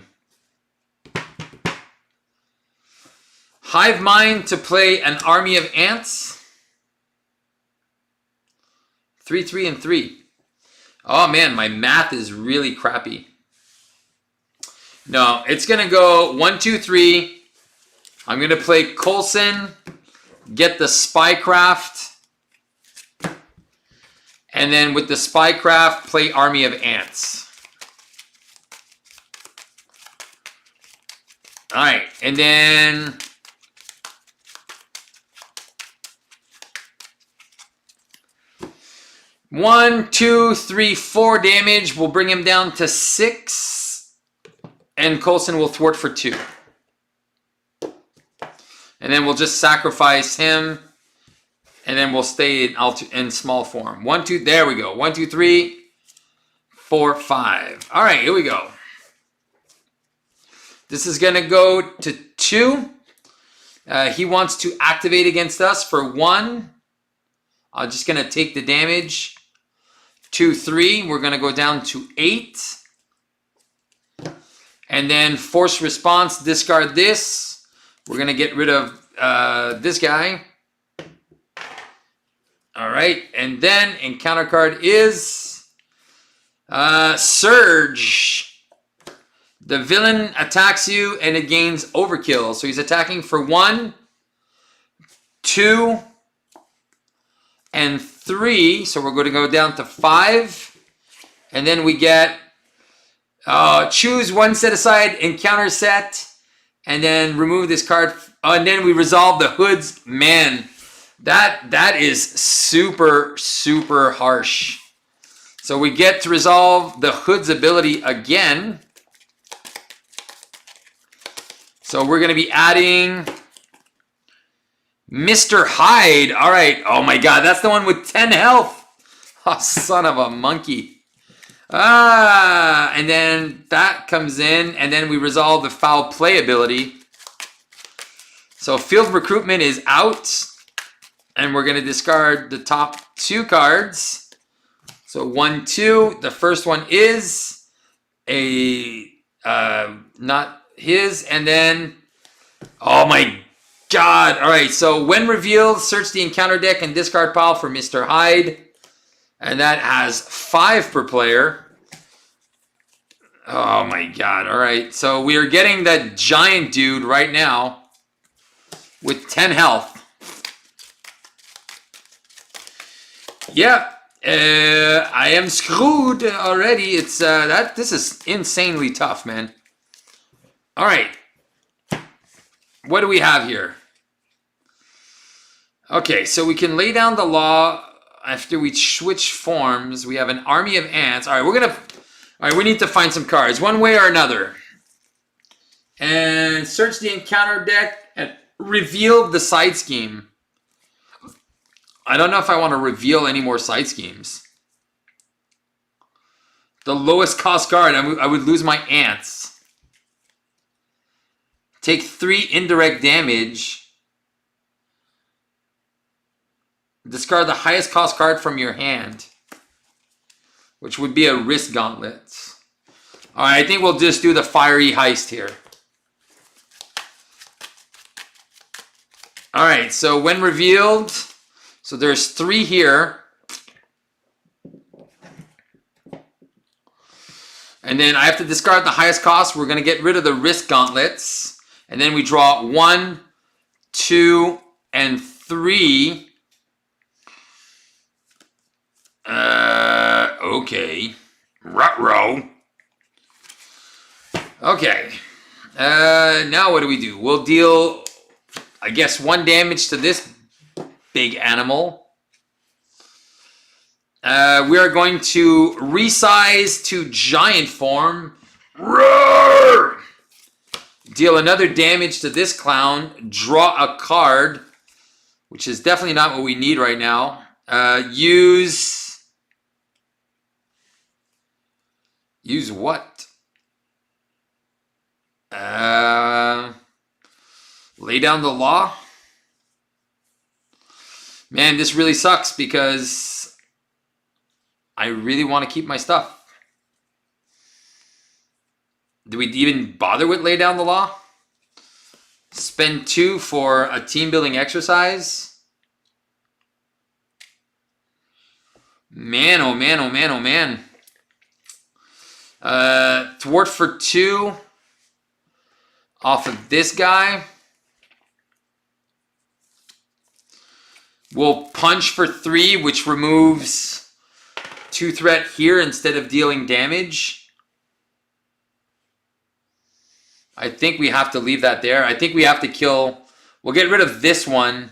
Hive Mind to play an army of ants. 3, 3, and 3. Oh man, my math is really crappy. No, it's going to go 1, 2, 3. I'm going to play Coulson, get the Spycraft, and then with the Spycraft, play Army of Ants. All right, and then 1, 2, 3, 4 damage. We'll bring him down to 6. And Coulson will thwart for 2. And then we'll just sacrifice him. And then we'll stay in small form. 1, 2, there we go. 1, 2, 3, 4, 5. All right, here we go. This is going to go to 2. He wants to activate against us for 1. I'm just going to take the damage. 2, 3. We're going to go down to 8. And then force response, discard this. We're going to get rid of this guy. All right. And then encounter card is Surge. The villain attacks you and it gains overkill. So he's attacking for 1, 2, and 3. So we're going to go down to 5. And then we get choose 1 set aside encounter set. And then remove this card. And then we resolve the hoods. Man, that is super, super harsh. So we get to resolve the hood's ability again. So we're going to be adding Mr. Hyde. All right. Oh my God. That's the one with 10 health. Oh, son of a monkey. And then that comes in. And then we resolve the foul play ability. So field recruitment is out. And we're going to discard the top 2 cards. So 1, 2. The first one is a not his, and then oh my God. All right, so when revealed, search the encounter deck and discard pile for Mr. Hyde, and that has 5 per player. Oh my God. All right, so we are getting that giant dude right now with 10 health. Yeah, I am screwed already. It's this is insanely tough, man. All right. What do we have here? Okay, so we can lay down the law after we switch forms. We have an army of ants. All right, we need to find some cards one way or another. And search the encounter deck and reveal the side scheme. I don't know if I want to reveal any more side schemes. The lowest cost card, I would lose my ants. Take 3 indirect damage. Discard the highest cost card from your hand, which would be a Risk Gauntlet. All right, I think we'll just do the Fiery Heist here. All right, so when revealed, so there's 3 here. And then I have to discard the highest cost. We're going to get rid of the Risk Gauntlets. And then we draw 1, 2, and 3. Okay. Ruh-roh. Okay. Now what do we do? We'll deal, I guess, 1 damage to this big animal. We are going to resize to giant form. Roar! Deal another damage to this clown. Draw a card, which is definitely not what we need right now. Use what? Lay down the law. Man, this really sucks because I really want to keep my stuff. Do we even bother with lay down the law? Spend 2 for a team building exercise? Man, oh man, oh man, oh man. Thwart for 2 off of this guy. We'll punch for 3, which removes 2 threat here instead of dealing damage. I think we have to leave that there. I think we have to kill. We'll get rid of this one.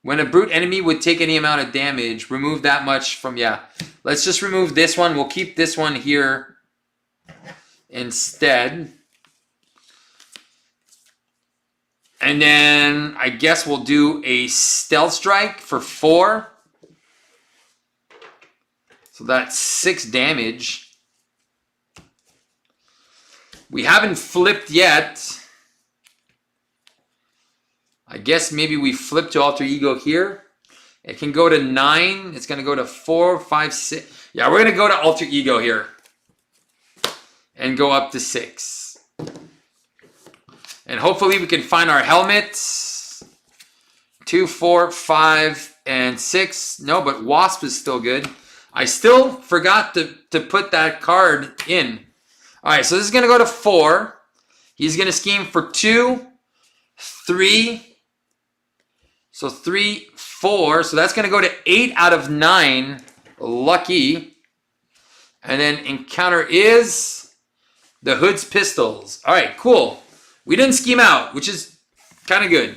When a brute enemy would take any amount of damage, remove that much from, yeah. Let's just remove this one. We'll keep this one here instead. And then I guess we'll do a Stealth Strike for 4. So that's 6 damage. We haven't flipped yet. I guess maybe we flip to Alter Ego here. It can go to 9. It's going to go to 4, 5, 6. Yeah, we're going to go to Alter Ego here. And go up to 6. And hopefully we can find our helmets. 2, 4, 5, and 6. No, but Wasp is still good. I still forgot to put that card in. All right, so this is going to go to 4. He's going to scheme for 2, 3. So 3, 4. So that's going to go to 8 out of 9. Lucky. And then encounter is the Hood's Pistols. All right, cool. We didn't scheme out, which is kind of good.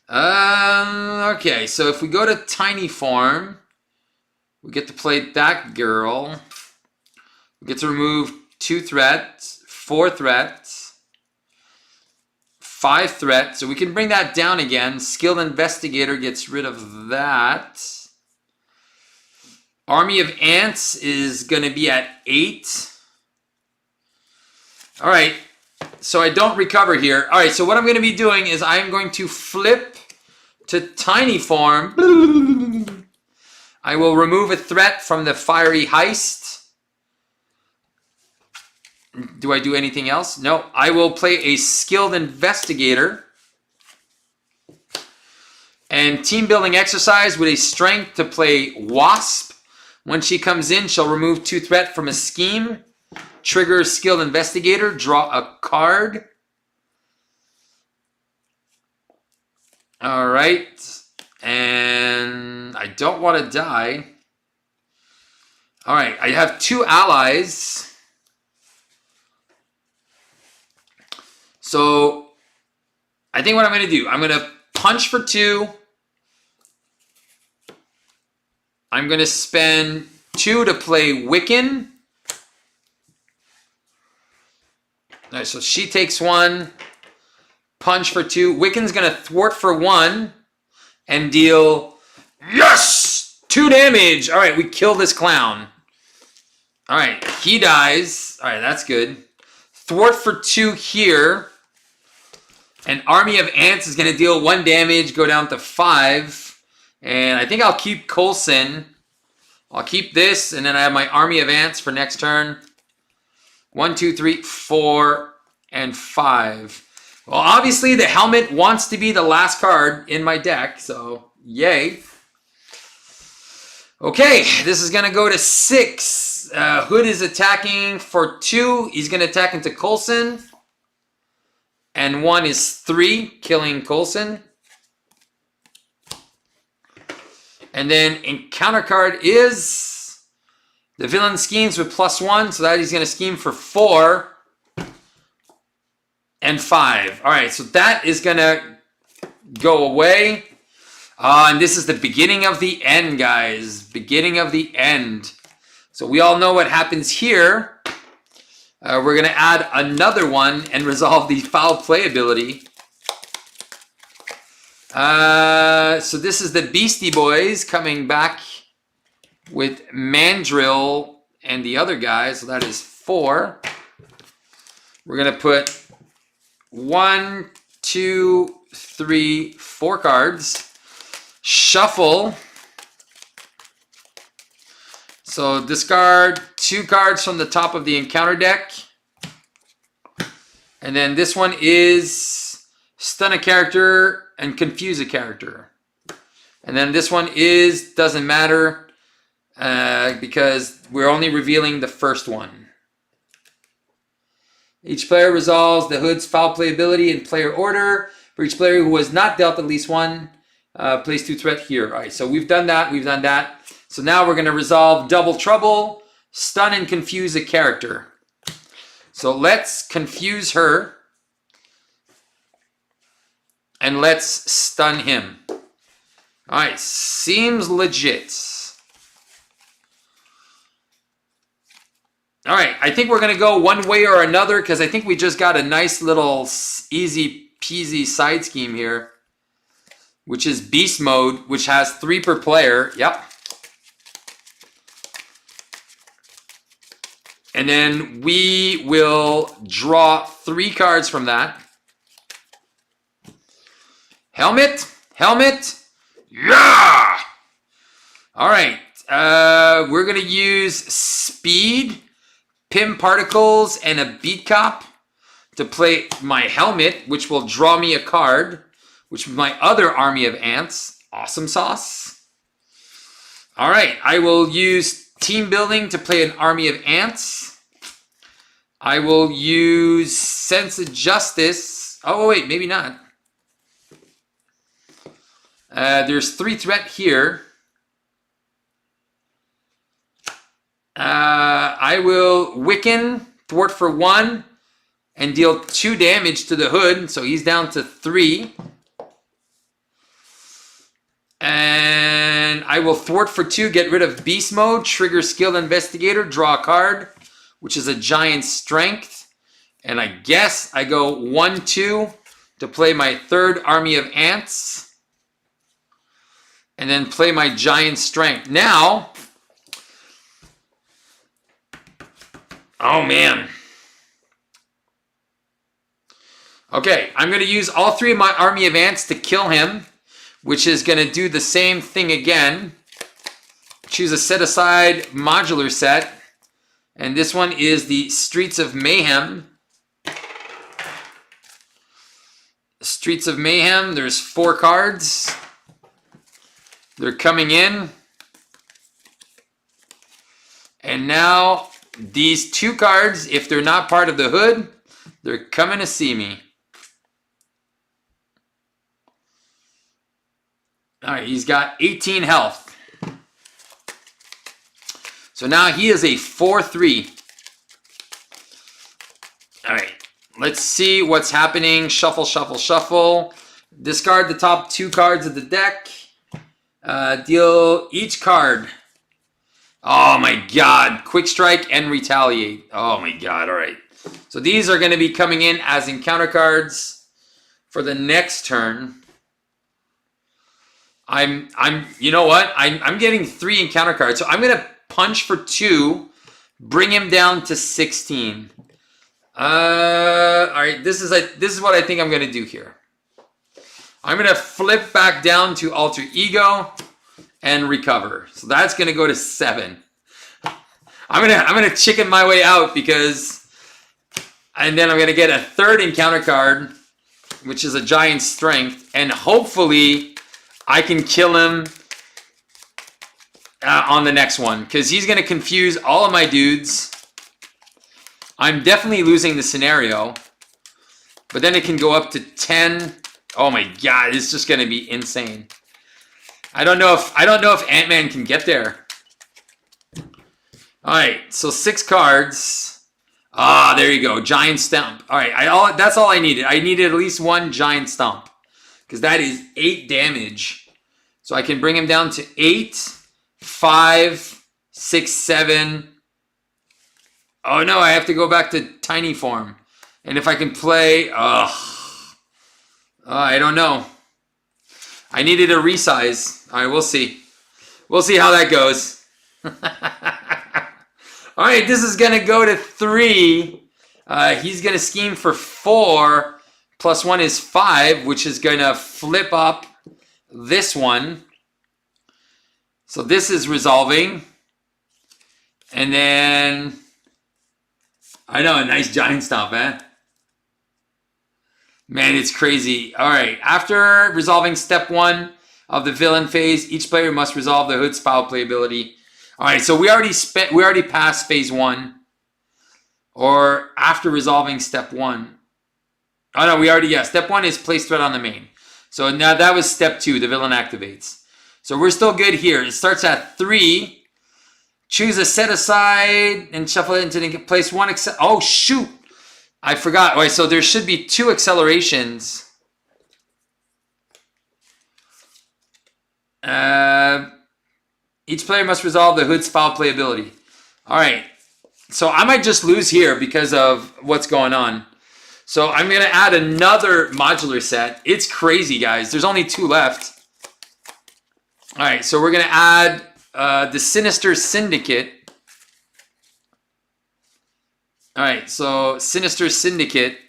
Okay, so if we go to Tiny Form, we get to play that girl. We get to remove 2 threats, 4 threats, 5 threats. So we can bring that down again. Skilled Investigator gets rid of that. Army of Ants is going to be at 8. All right, so I don't recover here. All right, so what I'm going to be doing is I'm going to flip to Tiny Form. I will remove a threat from the Fiery Heist. Do I do anything else? No, I will play a Skilled Investigator. And team building exercise with a strength to play Wasp. When she comes in, she'll remove 2 threat from a scheme. Trigger Skilled Investigator, draw a card. All right. And I don't want to die. All right, I have 2 allies. So I think what I'm going to do, I'm going to punch for 2. I'm going to spend 2 to play Wiccan. All right, so she takes 1. Punch for 2. Wiccan's going to thwart for 1 and deal, yes, 2 damage. All right, we kill this clown. All right, he dies. All right, that's good. Thwart for 2 here. An Army of Ants is going to deal 1 damage, go down to 5. And I think I'll keep Coulson. I'll keep this, and then I have my Army of Ants for next turn. 1, 2, 3, 4, and 5. Well, obviously the helmet wants to be the last card in my deck, so yay. Okay, this is going to go to 6. Hood is attacking for 2. He's going to attack into Coulson. And 1 is 3, killing Coulson. And then encounter card is the villain schemes with +1, so that he's going to scheme for 4 and 5. All right, so that is going to go away. And this is the beginning of the end, guys. Beginning of the end. So we all know what happens here. We're going to add another one and resolve the foul play ability. So this is the Beastie Boys coming back with Mandrill and the other guys. So that is 4. We're going to put 1, 2, 3, 4 cards. Shuffle. So discard 2 cards from the top of the encounter deck. And then this one is stun a character and confuse a character. And then this one is, doesn't matter, because we're only revealing the first one. Each player resolves the Hood's foul play ability in player order. For each player who has not dealt at least 1, place 2 threat here. All right, so we've done that, we've done that. So now we're going to resolve Double Trouble, stun and confuse a character. So let's confuse her. And let's stun him. All right, seems legit. All right, I think we're going to go one way or another because I think we just got a nice little easy peasy side scheme here, which is Beast Mode, which has 3 per player. Yep. And then we will draw 3 cards from that. Helmet, helmet, yeah! All right, we're gonna use speed, Pim Particles, and a Beat Cop to play my helmet, which will draw me a card, which is my other Army of Ants. Awesome sauce. All right, I will use Team Building to play an Army of Ants. I will use Sense of Justice. Oh, wait, maybe not. There's 3 threat here. I will Wiccan, thwart for 1, and deal 2 damage to the Hood, so he's down to 3. And I will thwart for 2, get rid of Beast Mode, trigger Skilled Investigator, draw a card, which is a Giant Strength. And I guess I go 1, 2 to play my 3rd Army of Ants. And then play my Giant Strength. Now, oh man. Okay, I'm going to use all 3 of my Army of Ants to kill him, which is going to do the same thing again. Choose a set aside modular set. And this one is the Streets of Mayhem. Streets of Mayhem, there's 4 cards. They're coming in. And now these 2 cards, if they're not part of the Hood, they're coming to see me. All right, he's got 18 health. So now he is a 4-3. All right, Let's see what's happening. Shuffle, shuffle, shuffle. Discard the top 2 cards of the deck. Deal each card. Oh my god. Quick Strike and Retaliate. Oh my god. All right. So these are going to be coming in as encounter cards for the next turn. You know what? I'm getting 3 encounter cards. So I'm going to punch for 2, bring him down to 16. All right. This is what I think I'm going to do here. I'm going to flip back down to Alter Ego and recover. So that's going to go to 7. I'm going to chicken my way out because, and then I'm going to get a 3rd encounter card, which is a Giant Strength, and hopefully I can kill him on the next one because he's going to confuse all of my dudes. I'm definitely losing the scenario, but then it can go up to 10. Oh my god, it's just going to be insane. I don't know if Ant-Man can get there. All right, so 6 cards. Ah, there you go, Giant Stomp. All right, that's all I needed. I needed at least 1 Giant Stomp because that is 8 damage. So I can bring him down to 8, 5, 6, 7. Oh no, I have to go back to tiny form. And if I can play, I don't know. I needed a resize. All right, we'll see. We'll see how that goes. All right, this is going to go to 3. He's going to scheme for 4. Plus 1 is 5, which is going to flip up this one. So this is resolving. And then, I know, a nice Giant Stomp, eh? Man, it's crazy. All right, after resolving step 1 of the villain phase, each player must resolve the Hood's foul play ability. All right, so we already passed phase 1, or after resolving step 1. Oh no, step 1 is place threat on the main. So now that was step 2, the villain activates. So we're still good here. It starts at 3. Choose a set aside and shuffle it into the place 1. Oh shoot! I forgot. All right, so there should be 2 accelerations. Each player must resolve the Hood's foul play ability. All right, so I might just lose here because of what's going on. So I'm going to add another modular set. It's crazy, guys. There's only 2 left. All right, so we're going to add the Sinister Syndicate. All right, so Sinister Syndicate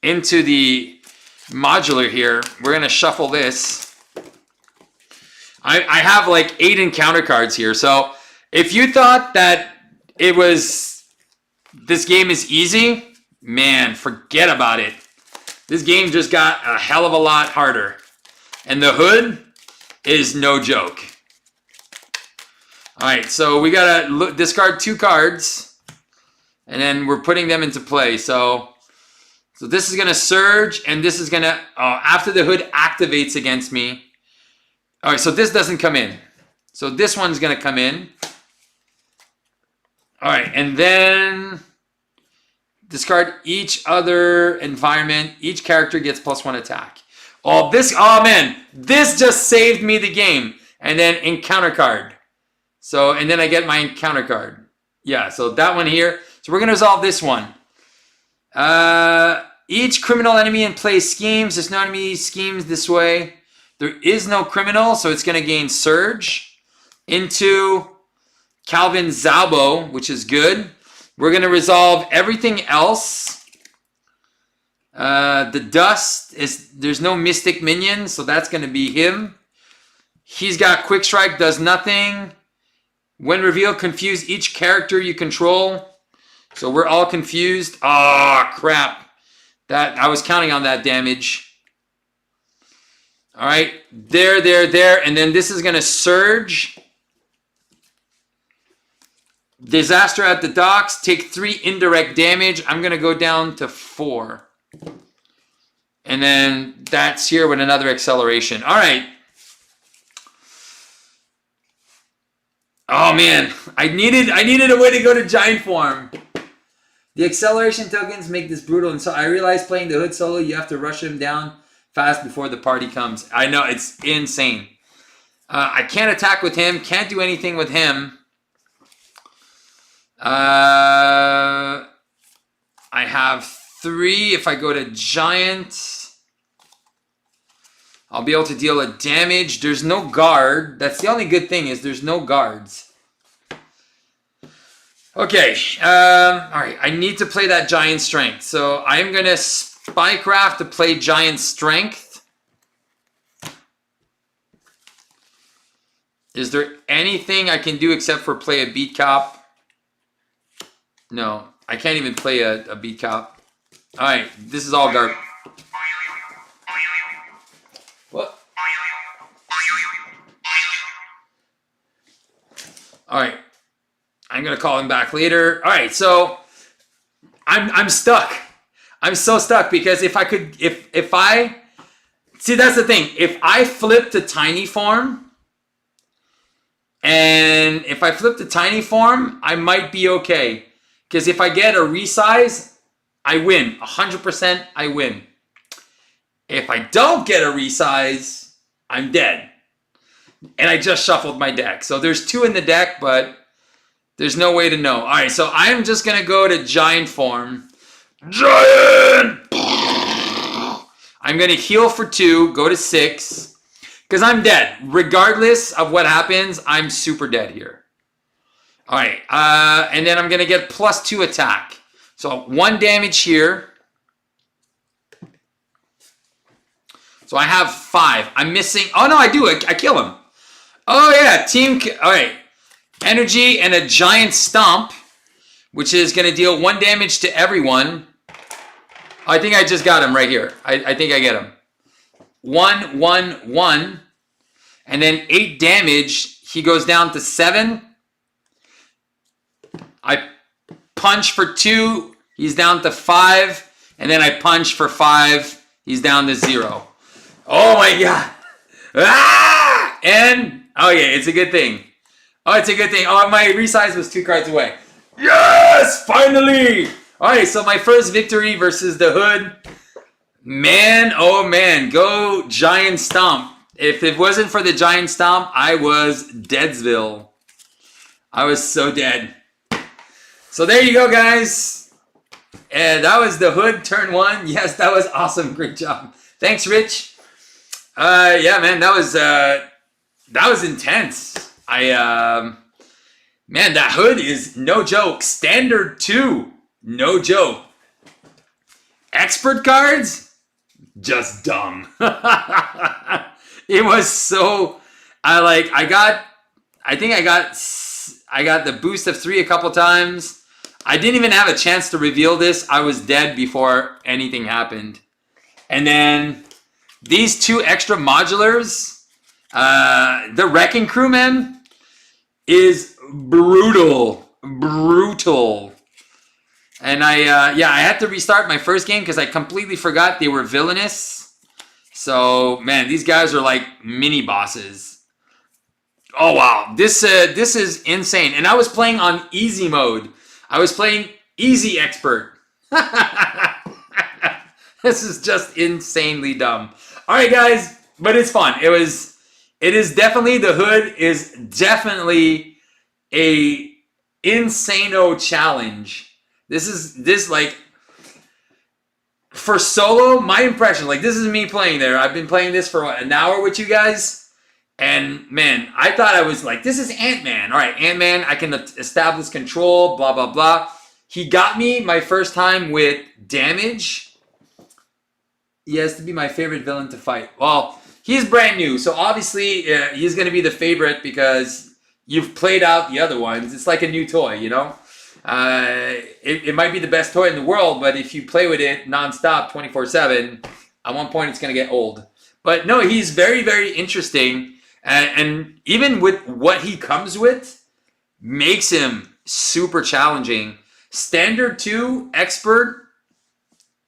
into the modular here. We're going to shuffle this. I have like 8 encounter cards here. So if you thought that this game is easy, man, forget about it. This game just got a hell of a lot harder. And the Hood is no joke. All right, so we got to discard 2 cards. And then we're putting them into play. So this is going to surge. And this is going to, after the Hood activates against me. All right, so this doesn't come in. So this one's going to come in. All right, and then discard each other environment. Each character gets +1 attack. Oh man, this just saved me the game. And then encounter card. So, and then I get my encounter card. Yeah, so that one here. So we're going to resolve this one. Each criminal enemy in play schemes. There's no enemy schemes this way. There is no criminal, so it's going to gain Surge into Calvin Zalbo, which is good. We're going to resolve everything else. The Dust, there's no Mystic Minion, so that's going to be him. He's got Quick Strike, does nothing. When revealed, confuse each character you control. So we're all confused. Oh, crap. I was counting on that damage. All right, there. And then this is going to surge. Disaster at the docks. Take 3 indirect damage. I'm going to go down to 4. And then that's here with another acceleration. All right. Oh, man. I needed a way to go to giant form. The acceleration tokens make this brutal, and so I realize playing the Hood solo, you have to rush him down fast before the party comes. I know, it's insane. I can't attack with him, can't do anything with him. I have 3. If I go to Giant, I'll be able to deal a damage. There's no guard. That's the only good thing, is there's no guards. Okay, alright, I need to play that Giant Strength. So I'm going to Spycraft to play Giant Strength. Is there anything I can do except for play a Beat Cop? No, I can't even play a Beat Cop. Alright, this is all garbage. What? Alright. I'm gonna call him back later. Alright, so I'm stuck. I'm so stuck because if I could if I see, that's the thing. If I flip to tiny form, and if I flip to tiny form, I might be okay. Because if I get a resize, I win. 100% I win. If I don't get a resize, I'm dead. And I just shuffled my deck. So there's 2 in the deck, but there's no way to know. All right, so I'm just going to go to Giant form. Giant! I'm going to heal for 2, go to 6. Because I'm dead. Regardless of what happens, I'm super dead here. All right, and then I'm going to get +2 attack. So 1 damage here. So I have 5. I'm missing. Oh, no, I do. I kill him. Oh, yeah. All right. Energy and a Giant Stomp, which is going to deal 1 damage to everyone. I think I just got him right here. I think I get him. 1, 1, 1. And then 8 damage. He goes down to 7. I punch for 2. He's down to 5. And then I punch for 5. He's down to 0. Oh my god. Ah! And, oh yeah, it's a good thing. Oh, it's a good thing. Oh, my resize was 2 cards away. Yes! Finally! Alright, so my first victory versus the Hood. Man, oh man, go Giant Stomp. If it wasn't for the Giant Stomp, I was Deadsville. I was so dead. So there you go, guys. And that was the Hood turn 1. Yes, that was awesome. Great job. Thanks, Rich. Yeah, man, that was intense. Man, that Hood is no joke. Standard 2, no joke. Expert cards, just dumb. It was so. I think I got the boost of 3 a couple times. I didn't even have a chance to reveal this. I was dead before anything happened. And then these 2 extra modulars, the Wrecking Crew, man, is brutal. Brutal. And I had to restart my first game because I completely forgot they were villainous. So, man, these guys are like mini bosses. Oh, wow. This is insane. And I was playing on easy mode. I was playing easy expert. This is just insanely dumb. All right, guys, but it's fun. It is definitely, the Hood is definitely a insano challenge. This like, for solo, my impression, like, this is me playing there. I've been playing this for what, an hour with you guys. And man, I thought I was like, this is Ant-Man. All right, Ant-Man, I can establish control, blah, blah, blah. He got me my first time with damage. He has to be my favorite villain to fight. Well, he's brand new, so obviously he's going to be the favorite because you've played out the other ones. It's like a new toy, you know? It might be the best toy in the world, but if you play with it nonstop, 24/7, at one point it's going to get old. But no, he's very, very interesting. And even with what he comes with, makes him super challenging. Standard 2, expert,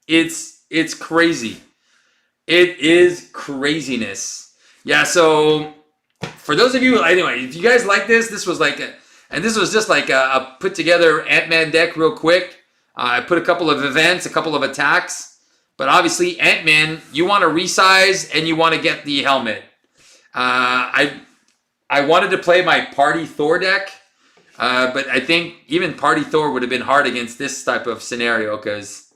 it's crazy. It is craziness. Yeah, so for those of you, anyway, if you guys like this was like this was just like a put together Ant-Man deck real quick. I put a couple of events, a couple of attacks. But obviously, Ant-Man, you want to resize and you want to get the helmet. I wanted to play my Party Thor deck, but I think even Party Thor would have been hard against this type of scenario because,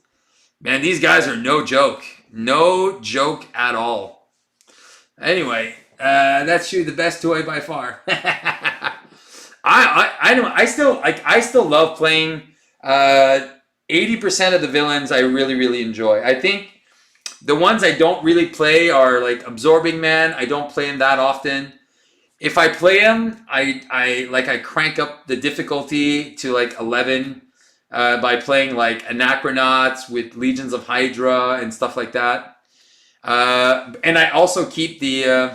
man, these guys are no joke. No joke at all. Anyway, that's you, the best toy by far. I still love playing 80% of the villains I really, really enjoy. I think the ones I don't really play are like Absorbing Man. I don't play him that often. If I play him, I crank up the difficulty to like 11 by playing like Anachronauts with Legions of Hydra and stuff like that. And I also keep the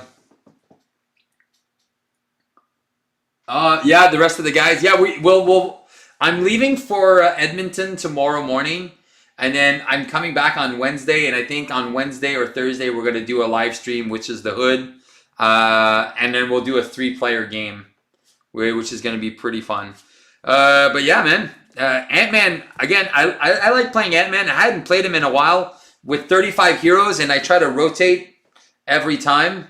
the rest of the guys. Yeah, we'll I'm leaving for Edmonton tomorrow morning, and then I'm coming back on Wednesday, and I think on Wednesday or Thursday we're going to do a live stream, which is the Hood, and then we'll do a 3-player game, which is going to be pretty fun. But yeah, man, Ant-Man, again, I like playing Ant-Man. I hadn't played him in a while with 35 heroes, and I try to rotate every time.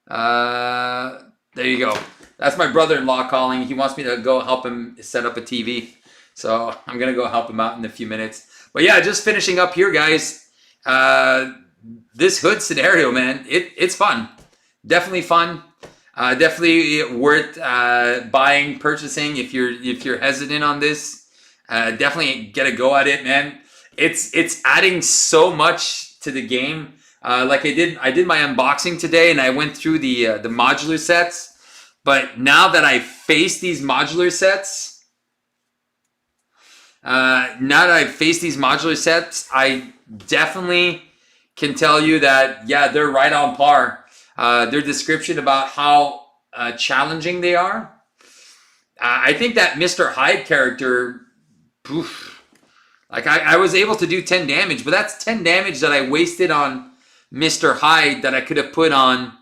There you go. That's my brother-in-law calling. He wants me to go help him set up a TV. So I'm going to go help him out in a few minutes. But yeah, just finishing up here, guys. This Hood scenario, man, it's fun. Definitely fun. Definitely worth buying, purchasing if you're hesitant on this. Definitely get a go at it, man. It's adding so much to the game. Like I did my unboxing today, and I went through the modular sets. But now that I face these modular sets, I definitely can tell you that, yeah, they're right on par. Their description about how challenging they are. I think that Mr. Hyde character, like I was able to do 10 damage, but that's 10 damage that I wasted on Mr. Hyde that I could have put on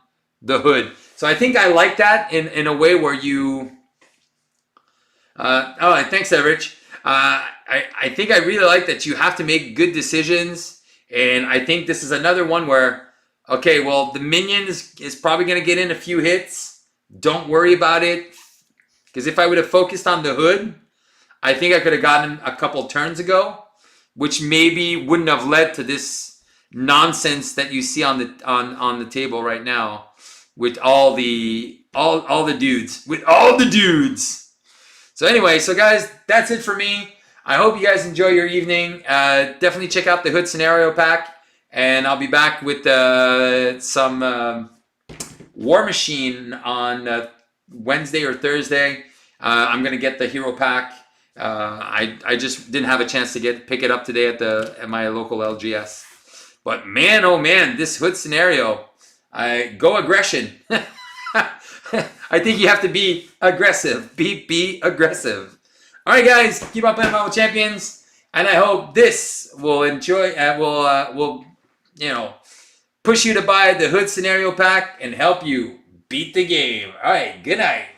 the Hood. So I think I like that in a way where you... thanks, Rich. I think I really like that you have to make good decisions. And I think this is another one where, okay, well, the minion is probably going to get in a few hits. Don't worry about it. Because if I would have focused on the Hood, I think I could have gotten a couple turns ago, which maybe wouldn't have led to this nonsense that you see on the table right now. With all the dudes. With all the dudes. So anyway, so guys, that's it for me. I hope you guys enjoy your evening. Definitely check out the Hood scenario pack. And I'll be back with some War Machine on Wednesday or Thursday. I'm going to get the hero pack. I just didn't have a chance to pick it up today at my local LGS. But man, oh man, this Hood scenario... go aggression. I think you have to be aggressive. Be aggressive. All right, guys, keep on playing Marvel Champions, and I hope this will will push you to buy the Hood scenario pack and help you beat the game. All right, good night.